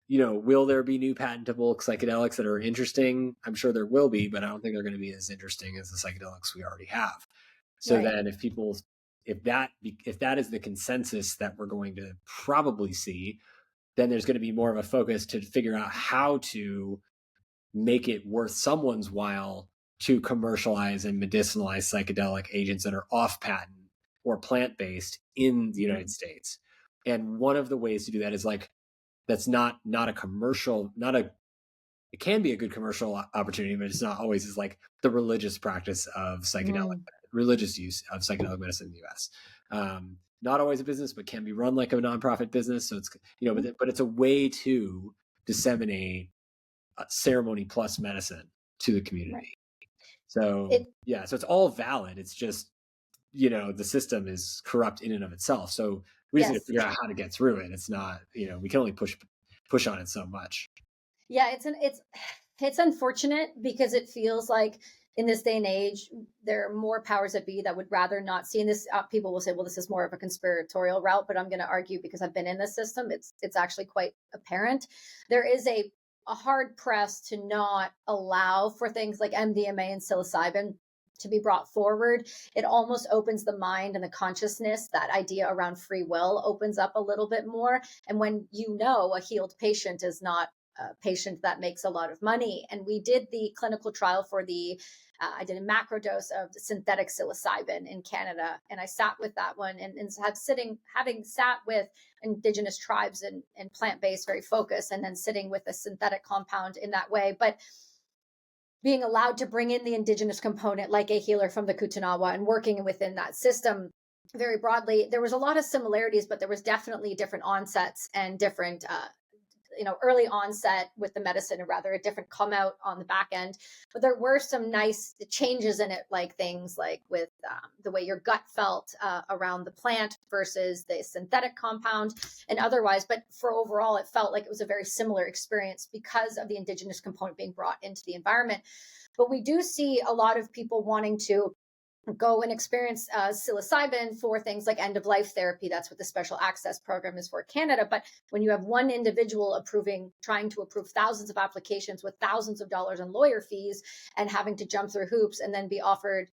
will there be new patentable psychedelics that are interesting? I'm sure there will be, but I don't think they're going to be as interesting as the psychedelics we already have. So then if that is the consensus that we're going to probably see, then there's going to be more of a focus to figure out how to make it worth someone's while to commercialize and medicinalize psychedelic agents that are off patent or plant-based in the United States. And one of the ways to do that is that's not a commercial, it can be a good commercial opportunity, but it's not always, is like the religious practice of religious use of psychedelic medicine in the US. Not always a business, but can be run like a nonprofit business. So it's, but it's a way to disseminate ceremony plus medicine to the community. So so it's all valid. It's just, the system is corrupt in and of itself. So we just need to figure out how to get through it. It's not, we can only push on it so much. Yeah, it's unfortunate because it feels like in this day and age, there are more powers that be that would rather not see. And this, people will say, well, this is more of a conspiratorial route, but I'm going to argue, because I've been in this system, it's actually quite apparent. There is a hard press to not allow for things like MDMA and psilocybin to be brought forward. It almost opens the mind and the consciousness. That idea around free will opens up a little bit more. And when a healed patient is not a patient that makes a lot of money. And we did the clinical trial for I did a macro dose of synthetic psilocybin in Canada. And I sat with that one and having sat with indigenous tribes and plant-based, very focused, and then sitting with a synthetic compound in that way. But being allowed to bring in the indigenous component, like a healer from the Kutanawa, and working within that system very broadly, there was a lot of similarities, but there was definitely different onsets and different, early onset with the medicine, or rather a different come out on the back end. But there were some nice changes in it, like things like with the way your gut felt around the plant versus the synthetic compound and otherwise. But for overall, it felt like it was a very similar experience because of the indigenous component being brought into the environment. But we do see a lot of people wanting to go and experience psilocybin for things like end of life therapy. That's what the special access program is for Canada. But when you have one individual trying to approve thousands of applications with thousands of dollars in lawyer fees and having to jump through hoops and then be offered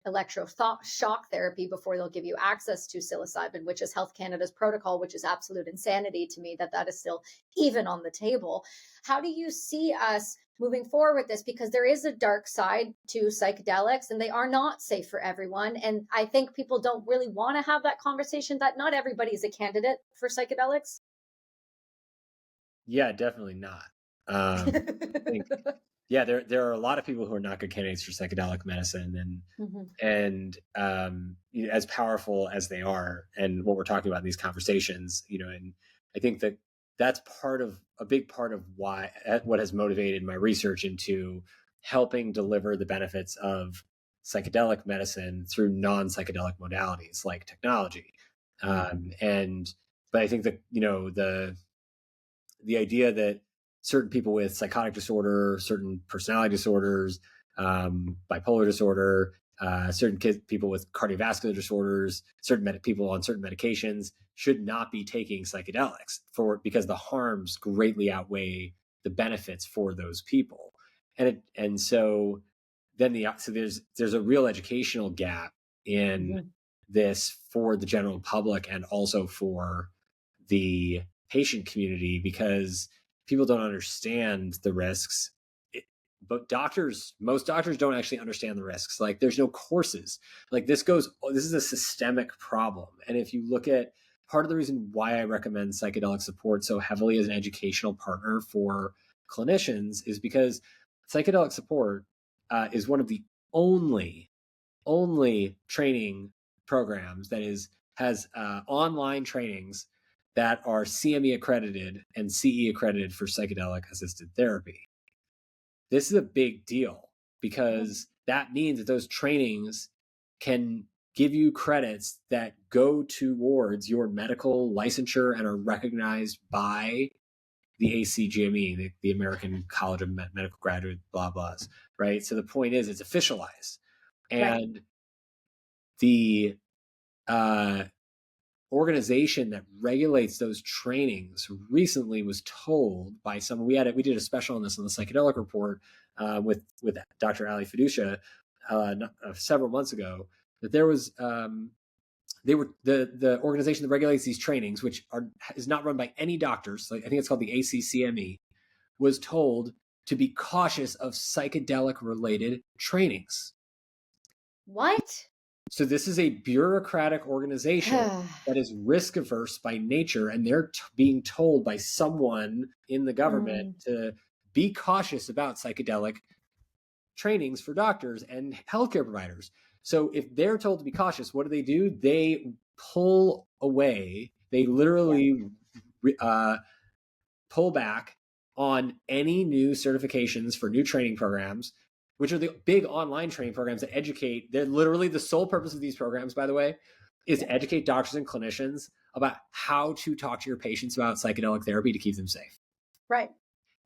electroshock therapy before they'll give you access to psilocybin, which is Health Canada's protocol, which is absolute insanity to me that is still even on the table. How do you see us moving forward with this? Because there is a dark side to psychedelics and they are not safe for everyone. And I think people don't really want to have that conversation that not everybody is a candidate for psychedelics. Yeah, definitely not. I think, yeah, there are a lot of people who are not good candidates for psychedelic medicine, and as powerful as they are, and what we're talking about in these conversations, and I think that's a big part of what has motivated my research into helping deliver the benefits of psychedelic medicine through non-psychedelic modalities like technology, but I think that the idea that certain people with psychotic disorder, certain personality disorders, bipolar disorder, certain people with cardiovascular disorders, certain people on certain medications should not be taking psychedelics because the harms greatly outweigh the benefits for those people. And so there's a real educational gap in this for the general public and also for the patient community, because people don't understand the risks. But most doctors don't actually understand the risks. Like, there's no courses. Like, this is a systemic problem. And if you look at part of the reason why I recommend psychedelic support so heavily as an educational partner for clinicians is because psychedelic support is one of the only training programs that has online trainings that are CME accredited and CE accredited for psychedelic assisted therapy. This is a big deal because that means that those trainings can give you credits that go towards your medical licensure and are recognized by the ACGME, the American College of Medical Graduate blah blahs, right? So the point is, it's officialized, and the organization that regulates those trainings recently was told by someone. We did a special on this on the psychedelic report with Dr. Ali Fiducia several months ago, that there was the organization that regulates these trainings, which is not run by any doctors. Like, I think it's called the ACCME, was told to be cautious of psychedelic related trainings. What? So this is a bureaucratic organization that is risk averse by nature, and they're being told by someone in the government to be cautious about psychedelic trainings for doctors and healthcare providers. So if they're told to be cautious, what do? They pull away. They literally pull back on any new certifications for new training programs, which are the big online training programs that educate. They're literally the sole purpose of these programs, by the way, is to educate doctors and clinicians about how to talk to your patients about psychedelic therapy to keep them safe. Right.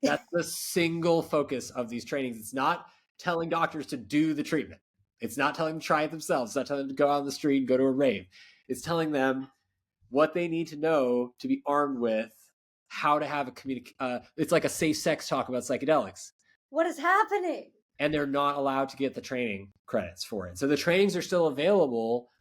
That's the single focus of these trainings. It's not telling doctors to do the treatment. It's not telling them to try it themselves. It's not telling them to go out on the street and go to a rave. It's telling them what they need to know to be armed with how to have it's like a safe sex talk about psychedelics. What is happening? And they're not allowed to get the training credits for it. So the trainings are still available,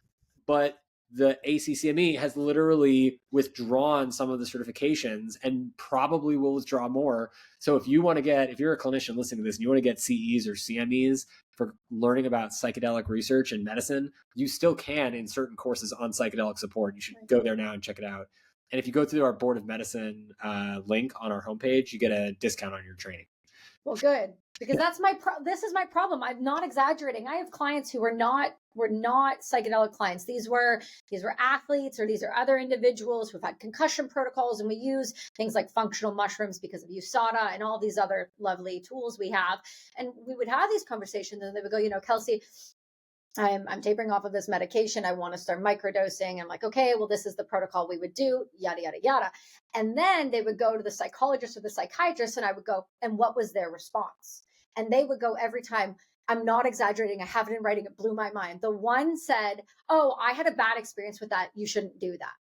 but the ACCME has literally withdrawn some of the certifications and probably will withdraw more. So if you're a clinician listening to this and you want to get CEs or CMEs for learning about psychedelic research and medicine, you still can in certain courses on psychedelic support. You should go there now and check it out. And if you go through our Board of Medicine link on our homepage, you get a discount on your training. Well, good, because this is my problem. I'm not exaggerating. I have clients who were not psychedelic clients. These were athletes, or these are other individuals who've had concussion protocols, and we use things like functional mushrooms because of USADA and all these other lovely tools we have. And we would have these conversations, and they would go, Kelsey, I'm tapering off of this medication. I want to start microdosing. I'm like, okay, well, this is the protocol we would do, yada, yada, yada. And then they would go to the psychologist or the psychiatrist, and I would go, and what was their response? And they would go every time, I'm not exaggerating. I have it in writing. It blew my mind. The one said, "Oh, I had a bad experience with that. You shouldn't do that."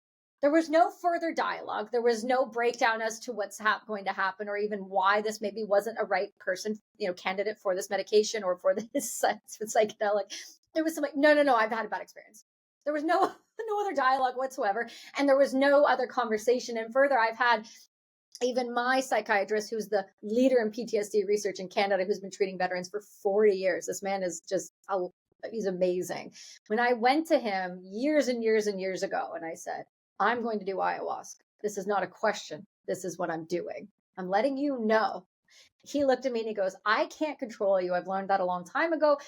There was no further dialogue. There was no breakdown as to what's going to happen, or even why this maybe wasn't a right person, candidate for this medication or for this psychedelic. It was like, no, I've had a bad experience. There was no other dialogue whatsoever, and there was no other conversation. And further, I've had even my psychiatrist, who's the leader in PTSD research in Canada, who's been treating veterans for 40 years. This man is just, he's amazing. When I went to him years and years and years ago, and I said, "I'm going to do ayahuasca. This is not a question. This is what I'm doing. I'm letting you know." He looked at me and he goes, "I can't control you. I've learned that a long time ago.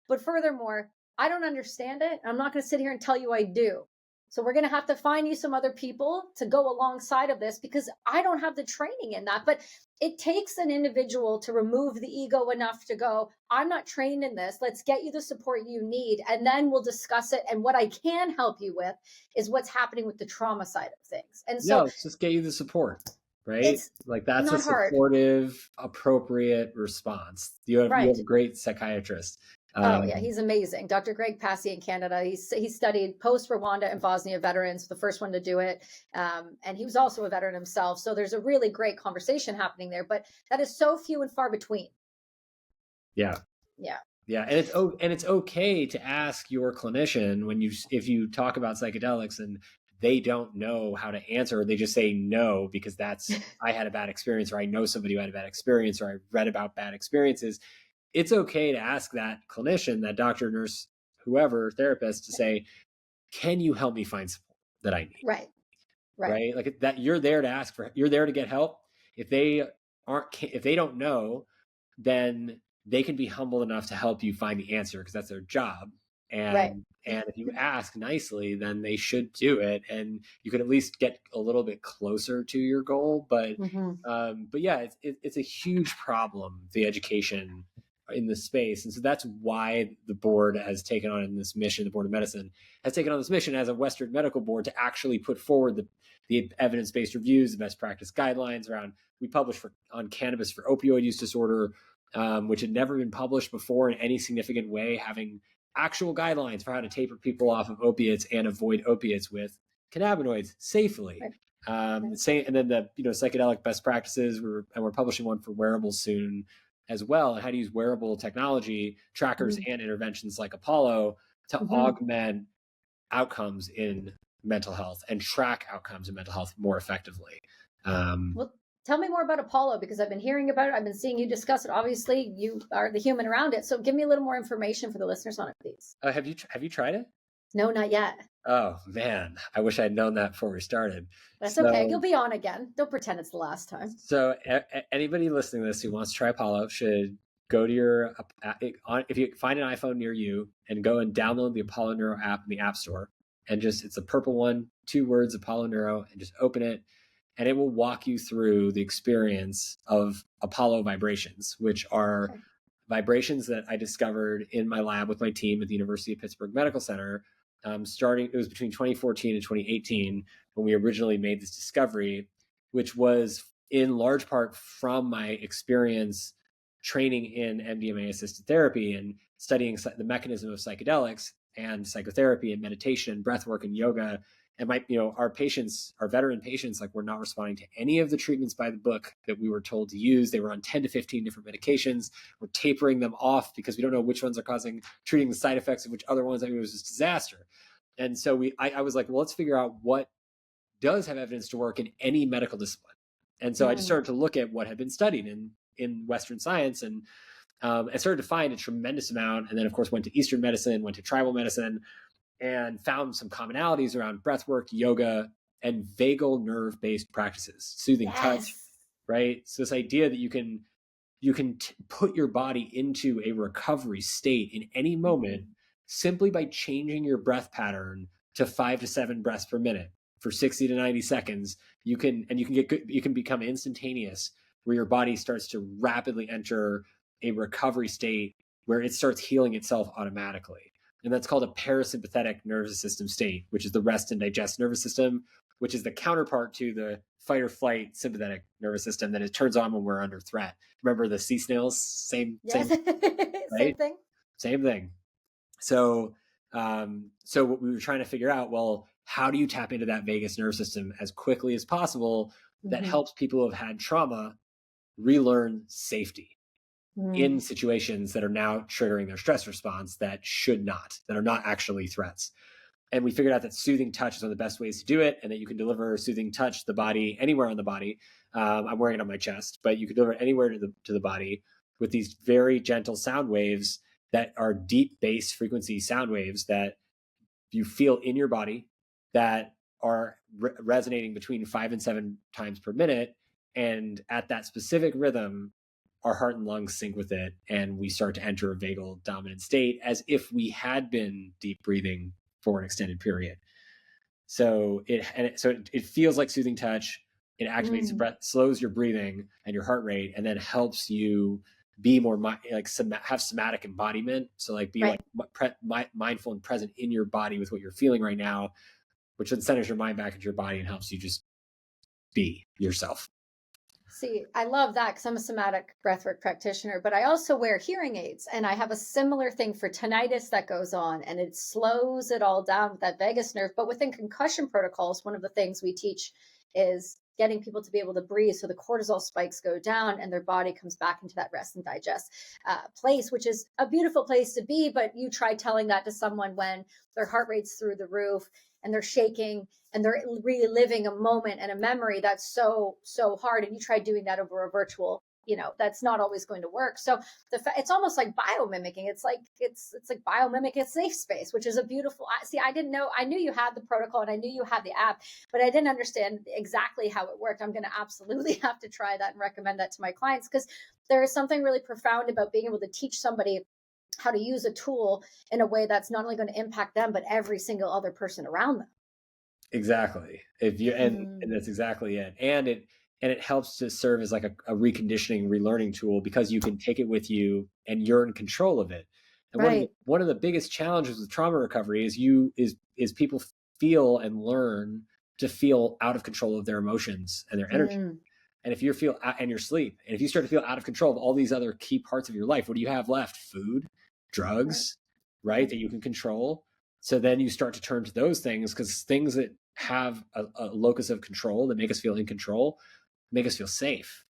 But furthermore, I don't understand it. I'm not going to sit here and tell you I do. So we're going to have to find you some other people to go alongside of this, because I don't have the training in that." But it takes an individual to remove the ego enough to go, "I'm not trained in this. Let's get you the support you need, and then we'll discuss it. And what I can help you with is what's happening with the trauma side of things." And so let's just get you the support, right? it's Like that's a not hard. supportive, appropriate response. You have a great psychiatrist. Oh yeah, he's amazing. Dr. Greg Passy in Canada. He studied post-Rwanda and Bosnia veterans, the first one to do it. And he was also a veteran himself. So there's a really great conversation happening there, but that is so few and far between. Yeah. And it's okay to ask your clinician if you talk about psychedelics and they don't know how to answer, or they just say no because that's I had a bad experience, or I know somebody who had a bad experience, or I read about bad experiences. It's okay to ask that clinician, that doctor, nurse, whoever, therapist, to say, "Can you help me find support that I need?" Right. Like that, you're there to ask for, you're there to get help. If they don't know, then they can be humble enough to help you find the answer, because that's their job. And if you ask nicely, then they should do it, and you can at least get a little bit closer to your goal. But yeah, it's a huge problem, the education in this space. And so that's why the board has taken on this mission. The Board of Medicine has taken on this mission as a Western medical board to actually put forward the evidence-based reviews, the best practice guidelines around. We published on cannabis for opioid use disorder, which had never been published before in any significant way, having actual guidelines for how to taper people off of opiates and avoid opiates with cannabinoids safely. And then the psychedelic best practices, we're publishing one for wearables soon as well, and how to use wearable technology, trackers and interventions like Apollo to augment outcomes in mental health and track outcomes in mental health more effectively. Well, tell me more about Apollo, because I've been hearing about it. I've been seeing you discuss it. Obviously, you are the human around it. So give me a little more information for the listeners on it, please. Have you tried it? No, not yet. Oh man, I wish I'd known that before we started. That's okay. You'll be on again. Don't pretend it's the last time. So anybody listening to this who wants to try Apollo should go to if you find an iPhone near you, and go and download the Apollo Neuro app in the App Store, and it's a purple one, 2 words, Apollo Neuro, and just open it, and it will walk you through the experience of Apollo vibrations, which are vibrations that I discovered in my lab with my team at the University of Pittsburgh Medical Center. It was between 2014 and 2018 when we originally made this discovery, which was in large part from my experience training in MDMA-assisted therapy and studying the mechanism of psychedelics and psychotherapy and meditation and breathwork and yoga. And our veteran patients, were not responding to any of the treatments by the book that we were told to use. They were on 10 to 15 different medications. We're tapering them off because we don't know which ones are treating the side effects of which other ones. It was just disaster. And so I was like, well, let's figure out what does have evidence to work in any medical discipline. And so I just started to look at what had been studied in Western science, and I started to find a tremendous amount. And then, of course, went to Eastern medicine, went to tribal medicine, and found some commonalities around breathwork, yoga, and vagal nerve-based practices, soothing touch, right? So this idea that you can put your body into a recovery state in any moment simply by changing your breath pattern to 5 to 7 breaths per minute for 60 to 90 seconds. You can become instantaneous, where your body starts to rapidly enter a recovery state where it starts healing itself automatically. And that's called a parasympathetic nervous system state, which is the rest and digest nervous system, which is the counterpart to the fight or flight sympathetic nervous system that it turns on when we're under threat. Remember the sea snails? Same, Yes. same, right? Same thing. Same thing. So, so what we were trying to figure out, well, how do you tap into that vagus nerve system as quickly as possible that helps people who have had trauma relearn safety in situations that are now triggering their stress response that should not, that are not actually threats. And we figured out that soothing touch is one of the best ways to do it, and that you can deliver soothing touch to the body anywhere on the body. I'm wearing it on my chest, but you can deliver it anywhere to the body with these very gentle sound waves that are deep bass frequency sound waves that you feel in your body that are resonating between 5 and 7 times per minute. And at that specific rhythm, our heart and lungs sync with it, and we start to enter a vagal dominant state as if we had been deep breathing for an extended period. So it feels like soothing touch. It activates the breath, slows your breathing and your heart rate, and then helps you be more have somatic embodiment. So like be like mindful and present in your body with what you're feeling right now, which then centers your mind back into your body and helps you just be yourself. See, I love that because I'm a somatic breathwork practitioner, but I also wear hearing aids, and I have a similar thing for tinnitus that goes on, and it slows it all down with that vagus nerve. But within concussion protocols, one of the things we teach is getting people to be able to breathe so the cortisol spikes go down and their body comes back into that rest and digest place, which is a beautiful place to be. But you try telling that to someone when their heart rate's through the roof and they're shaking and they're reliving a moment and a memory that's so hard, and you try doing that over a virtual, that's not always going to work. So it's almost like biomimicking. It's like biomimic a safe space, which is a beautiful. See, I didn't know. I knew you had the protocol and I knew you had the app, but I didn't understand exactly how it worked. I'm going to absolutely have to try that and recommend that to my clients, because there is something really profound about being able to teach somebody how to use a tool in a way that's not only going to impact them, but every single other person around them. Exactly. And that's exactly it. And it helps to serve as like a reconditioning, relearning tool, because you can take it with you and you're in control of it. And one of the biggest challenges with trauma recovery is people feel and learn to feel out of control of their emotions and their energy. And if you feel and your sleep, and if you start to feel out of control of all these other key parts of your life, what do you have left? Food, drugs, right? That you can control. So then you start to turn to those things, because things that have a locus of control that make us feel in control make us feel safe.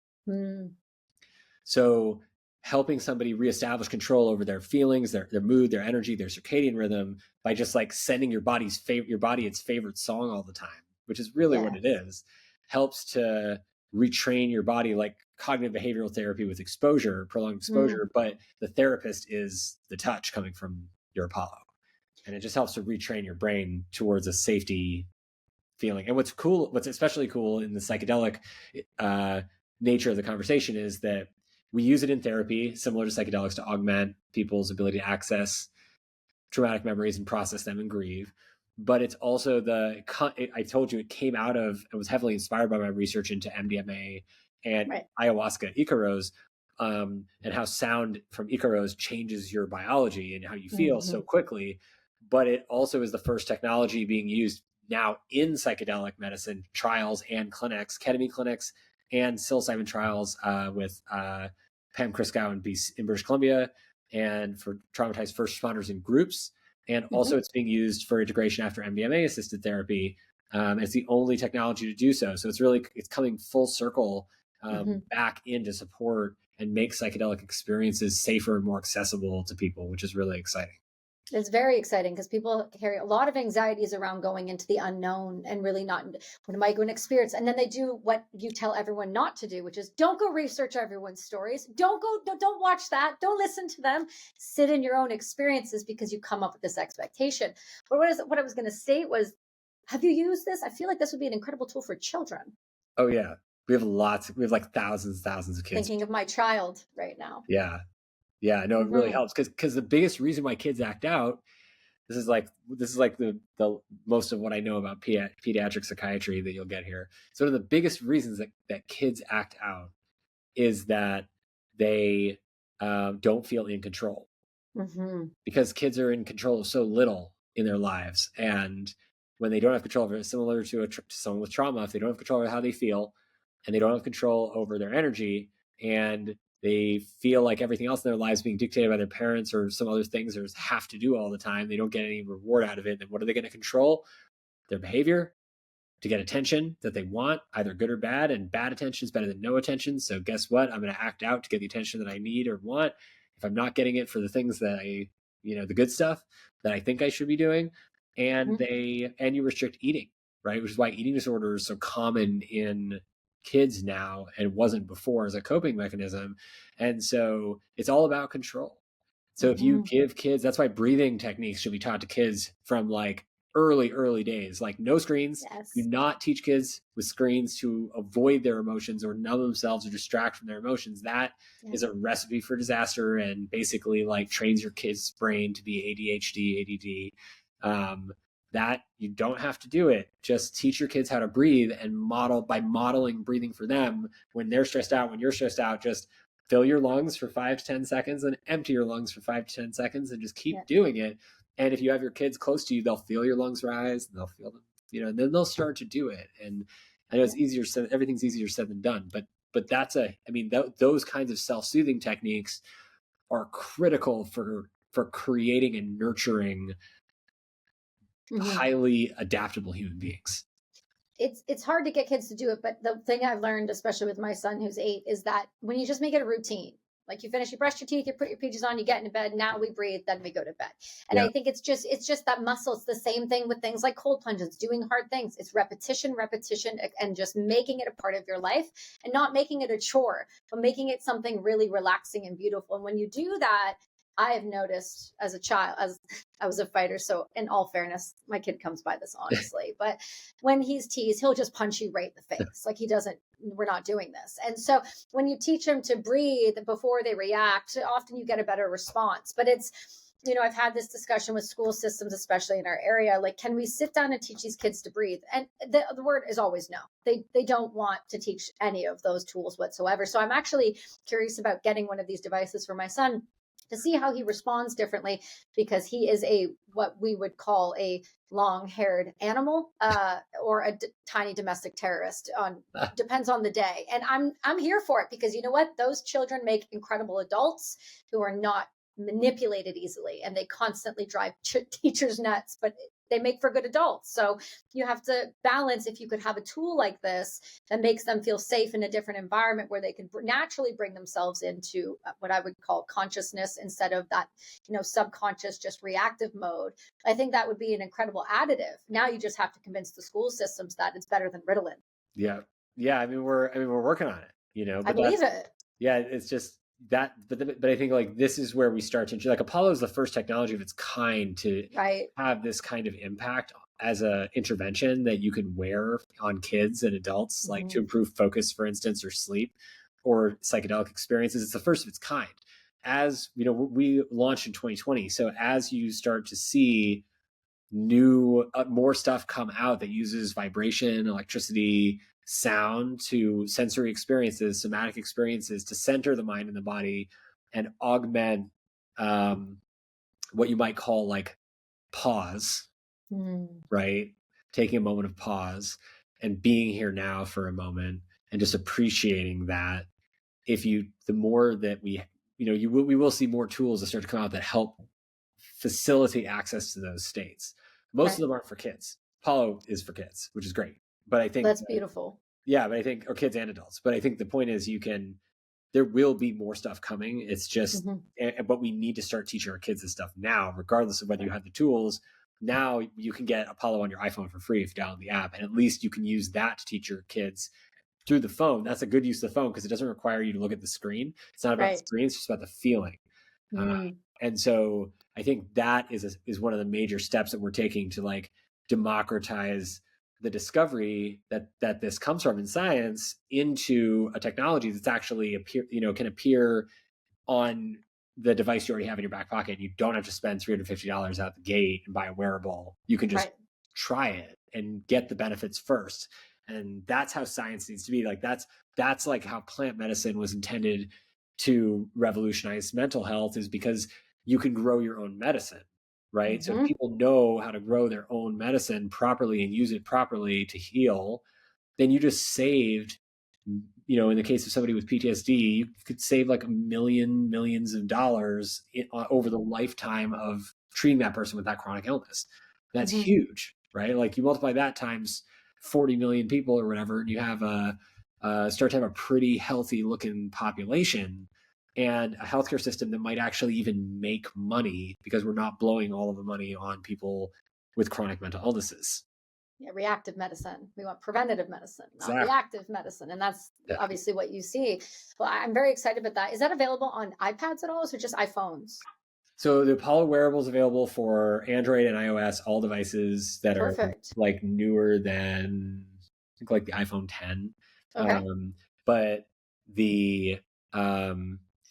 So helping somebody reestablish control over their feelings, their mood, their energy, their circadian rhythm, by just like sending your body its favorite song all the time, which is really what it is, helps to retrain your body, like cognitive behavioral therapy with exposure, prolonged exposure. But the therapist is the touch coming from your Apollo. And it just helps to retrain your brain towards a safety feeling. And what's especially cool in the psychedelic nature of the conversation is that we use it in therapy, similar to psychedelics, to augment people's ability to access traumatic memories and process them and grieve. But it's also I told you, it was heavily inspired by my research into MDMA and ayahuasca, Icaros, and how sound from Icaros changes your biology and how you feel so quickly. But it also is the first technology being used now in psychedelic medicine trials and clinics, ketamine clinics and psilocybin trials with Pam Kriskow in British Columbia, and for traumatized first responders in groups. And also it's being used for integration after MDMA-assisted therapy. It's the only technology to do so. So it's coming full circle back in to support and make psychedelic experiences safer and more accessible to people, which is really exciting. It's very exciting because people carry a lot of anxieties around going into the unknown and really not, what am I going to experience? And then they do what you tell everyone not to do, which is don't go research everyone's stories. Don't watch that. Don't listen to them. Sit in your own experiences, because you come up with this expectation. But what I was going to say was, have you used this? I feel like this would be an incredible tool for children. Oh yeah. We have like thousands of kids. Thinking of my child right now. Yeah. Yeah, no, it really helps, because the biggest reason why kids act out, this is like the most of what I know about pediatric psychiatry that you'll get here. So one of the biggest reasons that kids act out is that they don't feel in control, because kids are in control of so little in their lives, and when they don't have control over it, similar to someone with trauma, if they don't have control over how they feel and they don't have control over their energy, and they feel like everything else in their lives being dictated by their parents or some other things they have to do all the time, they don't get any reward out of it, then what are they going to control? Their behavior to get attention that they want, either good or bad, and bad attention is better than no attention. So guess what? I'm going to act out to get the attention that I need or want. If I'm not getting it for the things that the good stuff that I think I should be doing, and you restrict eating, right? Which is why eating disorder is so common in kids now and wasn't before as a coping mechanism. And so it's all about control. So if you give kids, that's why breathing techniques should be taught to kids from like early days, like no screens. Yes. Do not teach kids with screens to avoid their emotions or numb themselves or distract from their emotions. That is a recipe for disaster, and basically like trains your kid's brain to be ADHD, ADD. That you don't have to do it. Just teach your kids how to breathe, and modeling breathing for them when they're stressed out, when you're stressed out, just fill your lungs for 5 to 10 seconds and empty your lungs for 5 to 10 seconds and just keep doing it. And if you have your kids close to you, they'll feel your lungs rise, and they'll feel them, and then they'll start to do it. And I know it's easier said, everything's easier said than done, but that's those kinds of self-soothing techniques are critical for creating and nurturing highly adaptable human beings. It's hard to get kids to do it, but the thing I've learned, especially with my son who's 8, is that when you just make it a routine, like you finish, you brush your teeth, you put your PJs on, you get into bed, now we breathe, then we go to bed. And I think it's just that muscle. It's the same thing with things like cold plunges, doing hard things. It's repetition, and just making it a part of your life, and not making it a chore, but making it something really relaxing and beautiful. And when you do that, I have noticed as a child, as I was a fighter, so in all fairness, my kid comes by this honestly, but when he's teased, he'll just punch you right in the face. Like we're not doing this. And so when you teach them to breathe before they react, often you get a better response. But it's, I've had this discussion with school systems, especially in our area, like, can we sit down and teach these kids to breathe? And the word is always no. They don't want to teach any of those tools whatsoever. So I'm actually curious about getting one of these devices for my son to see how he responds differently, because he is what we would call a long-haired animal, or a tiny domestic terrorist. Depends on the day. And I'm here for it, because you know what? Those children make incredible adults who are not manipulated easily, and they constantly drive teachers nuts, but they make for good adults. So you have to balance. If you could have a tool like this that makes them feel safe in a different environment where they can naturally bring themselves into what I would call consciousness, instead of that, subconscious, just reactive mode, I think that would be an incredible additive. Now you just have to convince the school systems that it's better than Ritalin. Yeah. I mean, we're working on it, but I believe it. Yeah. It's just that, but I think like this is where we start to, like, Apollo is the first technology of its kind to have this kind of impact as a intervention that you can wear on kids and adults, like to improve focus, for instance, or sleep, or psychedelic experiences. It's the first of its kind. As we launched in 2020. So as you start to see new, more stuff come out that uses vibration, electricity, sound to sensory experiences, somatic experiences, to center the mind and the body and augment what you might call like pause, right? Taking a moment of pause and being here now for a moment, and just appreciating that. The more that we will see more tools that start to come out that help facilitate access to those states. Most of them aren't for kids. Apollo is for kids, which is great. But I think that's beautiful. Yeah, but I think, or kids and adults. But I think the point is, there will be more stuff coming. It's just, but we need to start teaching our kids this stuff now, regardless of whether you have the tools. Now you can get Apollo on your iPhone for free if you download the app, and at least you can use that to teach your kids through the phone. That's a good use of the phone, because it doesn't require you to look at the screen. It's not about the screen; it's just about the feeling. And so I think that is one of the major steps that we're taking to like democratize the discovery that this comes from in science into a technology that's actually can appear on the device you already have in your back pocket. You don't have to spend $350 out the gate and buy a wearable. You can just try it and get the benefits first. And that's how science needs to be. Like that's like how plant medicine was intended to revolutionize mental health, is because you can grow your own medicine. right? So if people know how to grow their own medicine properly and use it properly to heal, then you just saved, in the case of somebody with PTSD, you could save like millions of dollars over the lifetime of treating that person with that chronic illness. That's huge, right? Like you multiply that times 40 million people or whatever, and you have start to have a pretty healthy looking population and a healthcare system that might actually even make money because we're not blowing all of the money on people with chronic mental illnesses. Yeah, reactive medicine. We want preventative medicine, not Exactly. reactive medicine. And that's obviously what you see. Well, I'm very excited about that. Is that available on iPads at all, or just iPhones? So the Apollo wearable is available for Android and iOS, all devices that Perfect. are like newer than, I think, like the iPhone 10. Okay. But the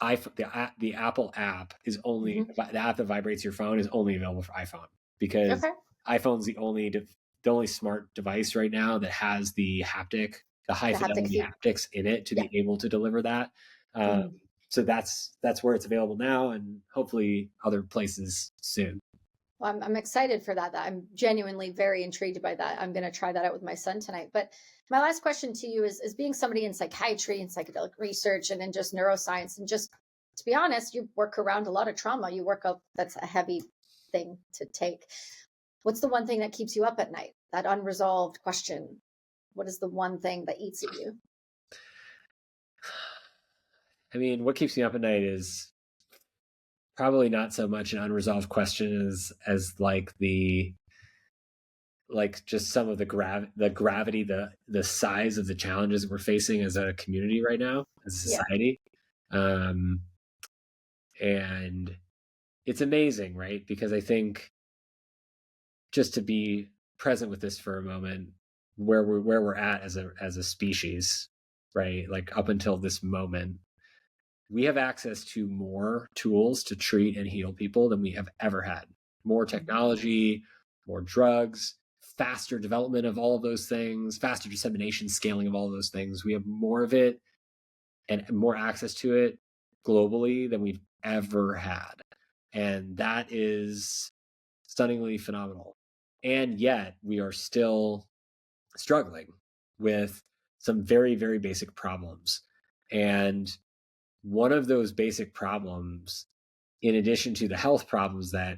the Apple app is only the app that vibrates your phone is only available for iPhone, because iPhone's the only smart device right now that has the high fidelity haptics in it to be able to deliver that. So that's where it's available now, and hopefully other places soon. Well, I'm excited for that. I'm genuinely very intrigued by that. I'm going to try that out with my son tonight. But my last question to you is being somebody in psychiatry and psychedelic research and in just neuroscience, and just to be honest, you work around a lot of trauma. You work up, that's a heavy thing to take. What's the one thing that keeps you up at night? That unresolved question. What is the one thing that eats at you? I mean, what keeps me up at night is probably not so much an unresolved question as just some of the gravity, the size of the challenges that we're facing as a community right now, as a society. And it's amazing, right? Because I think, just to be present with this for a moment, where we're at as a species, right? Like up until this moment, we have access to more tools to treat and heal people than we have ever had. More technology, more drugs, faster development of all of those things, faster dissemination, scaling of all of those things. We have more of it and more access to it globally than we've ever had. And that is stunningly phenomenal. And yet we are still struggling with some very, very basic problems. And one of those basic problems, in addition to the health problems that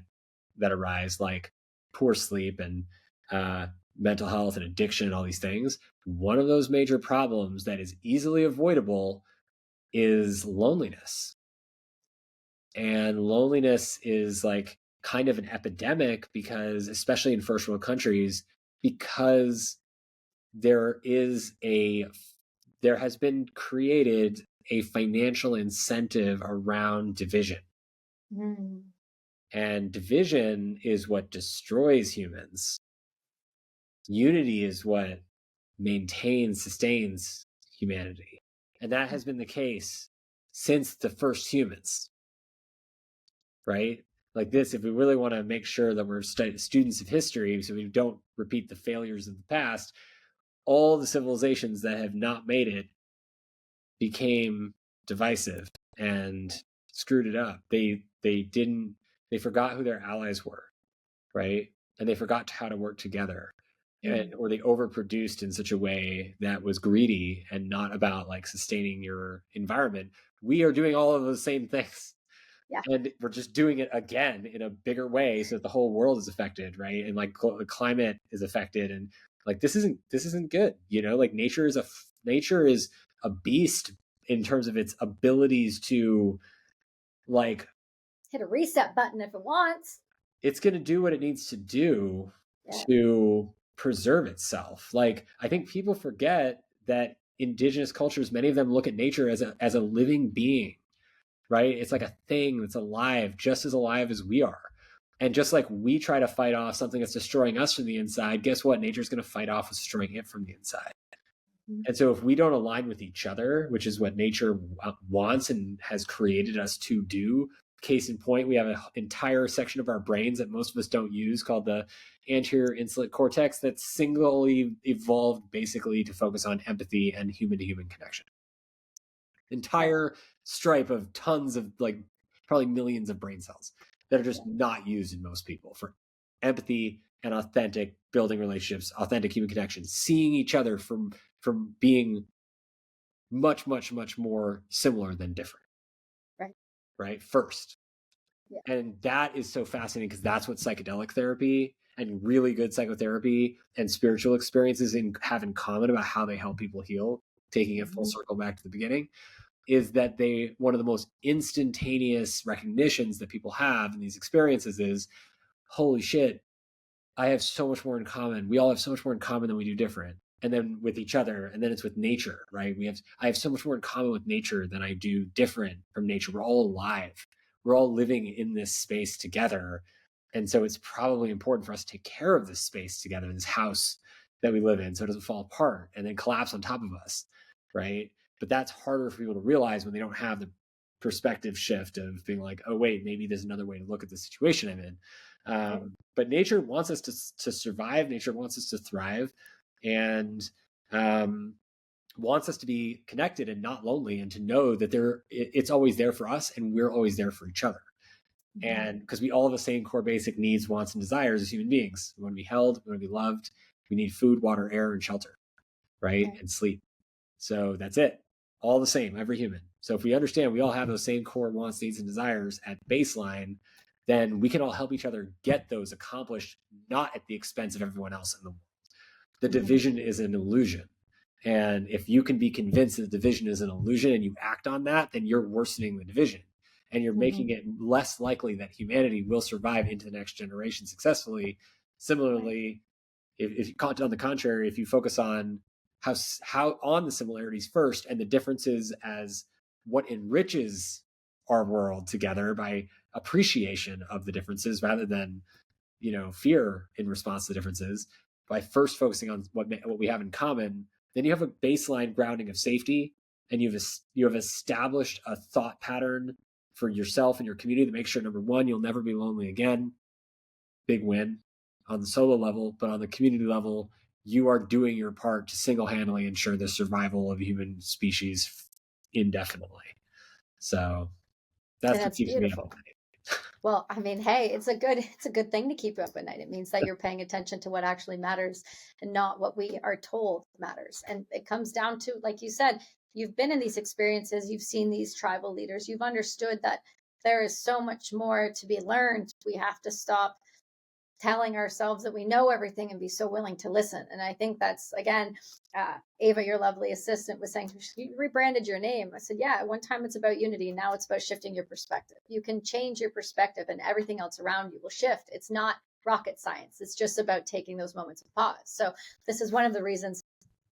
arise, like poor sleep and mental health and addiction and all these things, one of those major problems that is easily avoidable is loneliness. And loneliness is like kind of an epidemic, because especially in first world countries, because there has been created a financial incentive around division. And division is what destroys humans. Unity is what maintains, sustains humanity. And that has been the case since the first humans, right? Like this, if we really want to make sure that we're students of history, so we don't repeat the failures of the past, all the civilizations that have not made it became divisive and screwed it up. They forgot who their allies were, right? And they forgot how to work together. Or they overproduced in such a way that was greedy and not about like sustaining your environment. We are doing all of those same things. And we're just doing it again in a bigger way, so that the whole world is affected, right? And like the climate is affected, and like this isn't good, like nature is a beast in terms of its abilities to like hit a reset button if it wants. It's going to do what it needs to do to preserve itself. Like, I think people forget that indigenous cultures, many of them look at nature as a living being, right? It's like a thing that's alive, just as alive as we are. And just like we try to fight off something that's destroying us from the inside, guess what? Nature's going to fight off what's destroying it from the inside. And so if we don't align with each other, which is what nature wants and has created us to do, case in point, we have an entire section of our brains that most of us don't use called the anterior insular cortex that's singly evolved basically to focus on empathy and human-to-human connection. Entire stripe of tons of, like, probably millions of brain cells. that are just not used in most people for empathy and authentic building relationships, authentic human connections, seeing each other from being much, much, much more similar than different. Right. First. Yeah. And that is so fascinating because that's what psychedelic therapy and really good psychotherapy and spiritual experiences have in common about how they help people heal, taking it full circle back to the beginning, is that one of the most instantaneous recognitions that people have in these experiences is, holy shit, I have so much more in common. We all have so much more in common than we do different. And then with each other, and then it's with nature, right? I have so much more in common with nature than I do different from nature. We're all alive. We're all living in this space together. And so it's probably important for us to take care of this space together, this house that we live in, so it doesn't fall apart and then collapse on top of us, right? But that's harder for people to realize when they don't have the perspective shift of being like, oh, wait, maybe there's another way to look at the situation I'm in. But nature wants us to survive. Nature wants us to thrive, and wants us to be connected and not lonely, and to know that it's always there for us and we're always there for each other. And because we all have the same core basic needs, wants, and desires as human beings. We want to be held, we want to be loved, we need food, water, air, and shelter, right? And sleep. So that's it. All the same, every human. So if we understand we all have those same core wants, needs, and desires at baseline, then we can all help each other get those accomplished, not at the expense of everyone else in the world. The division is an illusion. And if you can be convinced that the division is an illusion and you act on that, then you're worsening the division. And you're making it less likely that humanity will survive into the next generation successfully. Similarly, if on the contrary, if you focus on how on the similarities first and the differences as what enriches our world together by appreciation of the differences rather than, fear in response to differences, by first focusing on what we have in common, then you have a baseline grounding of safety, and you have established a thought pattern for yourself and your community to make sure, number one, you'll never be lonely again. Big win on the solo level, but on the community level, you are doing your part to single-handedly ensure the survival of human species indefinitely. So that's what keeps me up at night. Well, I mean, hey, it's a good thing to keep you up at night. It means that you're paying attention to what actually matters and not what we are told matters. And it comes down to, like you said, you've been in these experiences, you've seen these tribal leaders, you've understood that there is so much more to be learned. We have to stop telling ourselves that we know everything and be so willing to listen. And I think that's, again, Ava, your lovely assistant, was saying, you rebranded your name. I said, yeah, at one time it's about unity. Now it's about shifting your perspective. You can change your perspective and everything else around you will shift. It's not rocket science. It's just about taking those moments of pause. So this is one of the reasons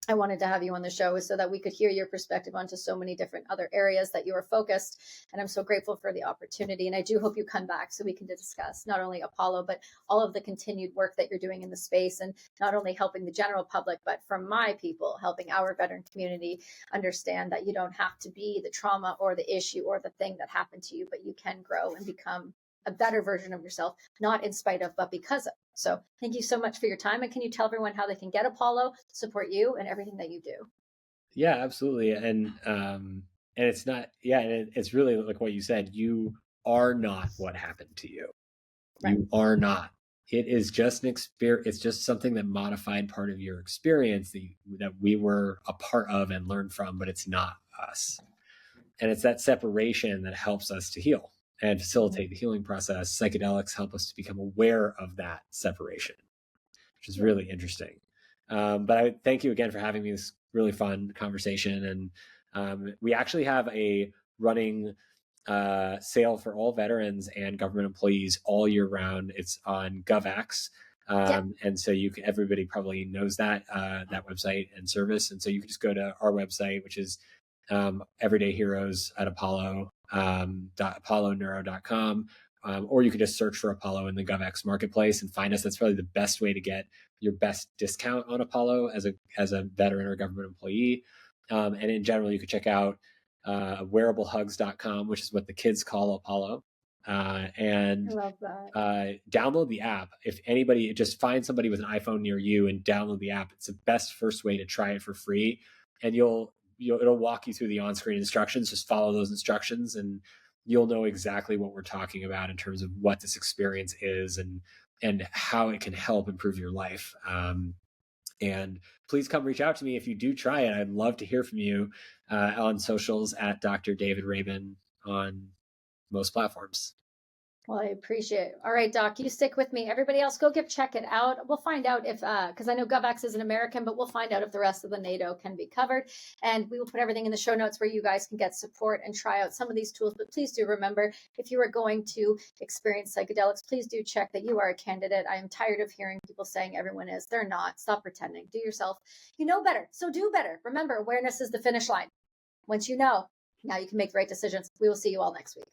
I wanted to have you on the show, is so that we could hear your perspective onto so many different other areas that you are focused. And I'm so grateful for the opportunity. And I do hope you come back so we can discuss not only Apollo, but all of the continued work that you're doing in the space, and not only helping the general public, but from my people, helping our veteran community understand that you don't have to be the trauma or the issue or the thing that happened to you, but you can grow and become a better version of yourself, not in spite of, but because of. So thank you so much for your time. And can you tell everyone how they can get Apollo, support you and everything that you do? Yeah, absolutely. And it's not, and it's really like what you said, you are not what happened to you. Right. You are not. It is just an experience. It's just something that modified part of your experience that we were a part of and learned from, but it's not us. And it's that separation that helps us to heal and facilitate the healing process. Psychedelics help us to become aware of that separation, which is really interesting. But I thank you again for having me. This really fun conversation. And we actually have a running sale for all veterans and government employees all year round. It's on GovX. And so everybody probably knows that website and service. And so you can just go to our website, which is Everyday Heroes at apolloneuro.com, or you can just search for Apollo in the GovX marketplace and find us. That's probably the best way to get your best discount on Apollo as a veteran or government employee. And in general, you could check out wearablehugs.com, which is what the kids call Apollo. And I love that. Download the app. If anybody, just find somebody with an iPhone near you and download the app. It's the best first way to try it for free. And it'll walk you through the on-screen instructions. Just follow those instructions and you'll know exactly what we're talking about in terms of what this experience is and how it can help improve your life. And please come reach out to me if you do try it. I'd love to hear from you on socials at Dr. David Rabin on most platforms. Well, I appreciate it. All right, Doc, you stick with me. Everybody else, go check it out. We'll find out if, because I know GovX is an American, but we'll find out if the rest of the NATO can be covered. And we will put everything in the show notes where you guys can get support and try out some of these tools. But please do remember, if you are going to experience psychedelics, please do check that you are a candidate. I am tired of hearing people saying everyone is. They're not. Stop pretending. Do yourself. You know better, so do better. Remember, awareness is the finish line. Once you know, now you can make the right decisions. We will see you all next week.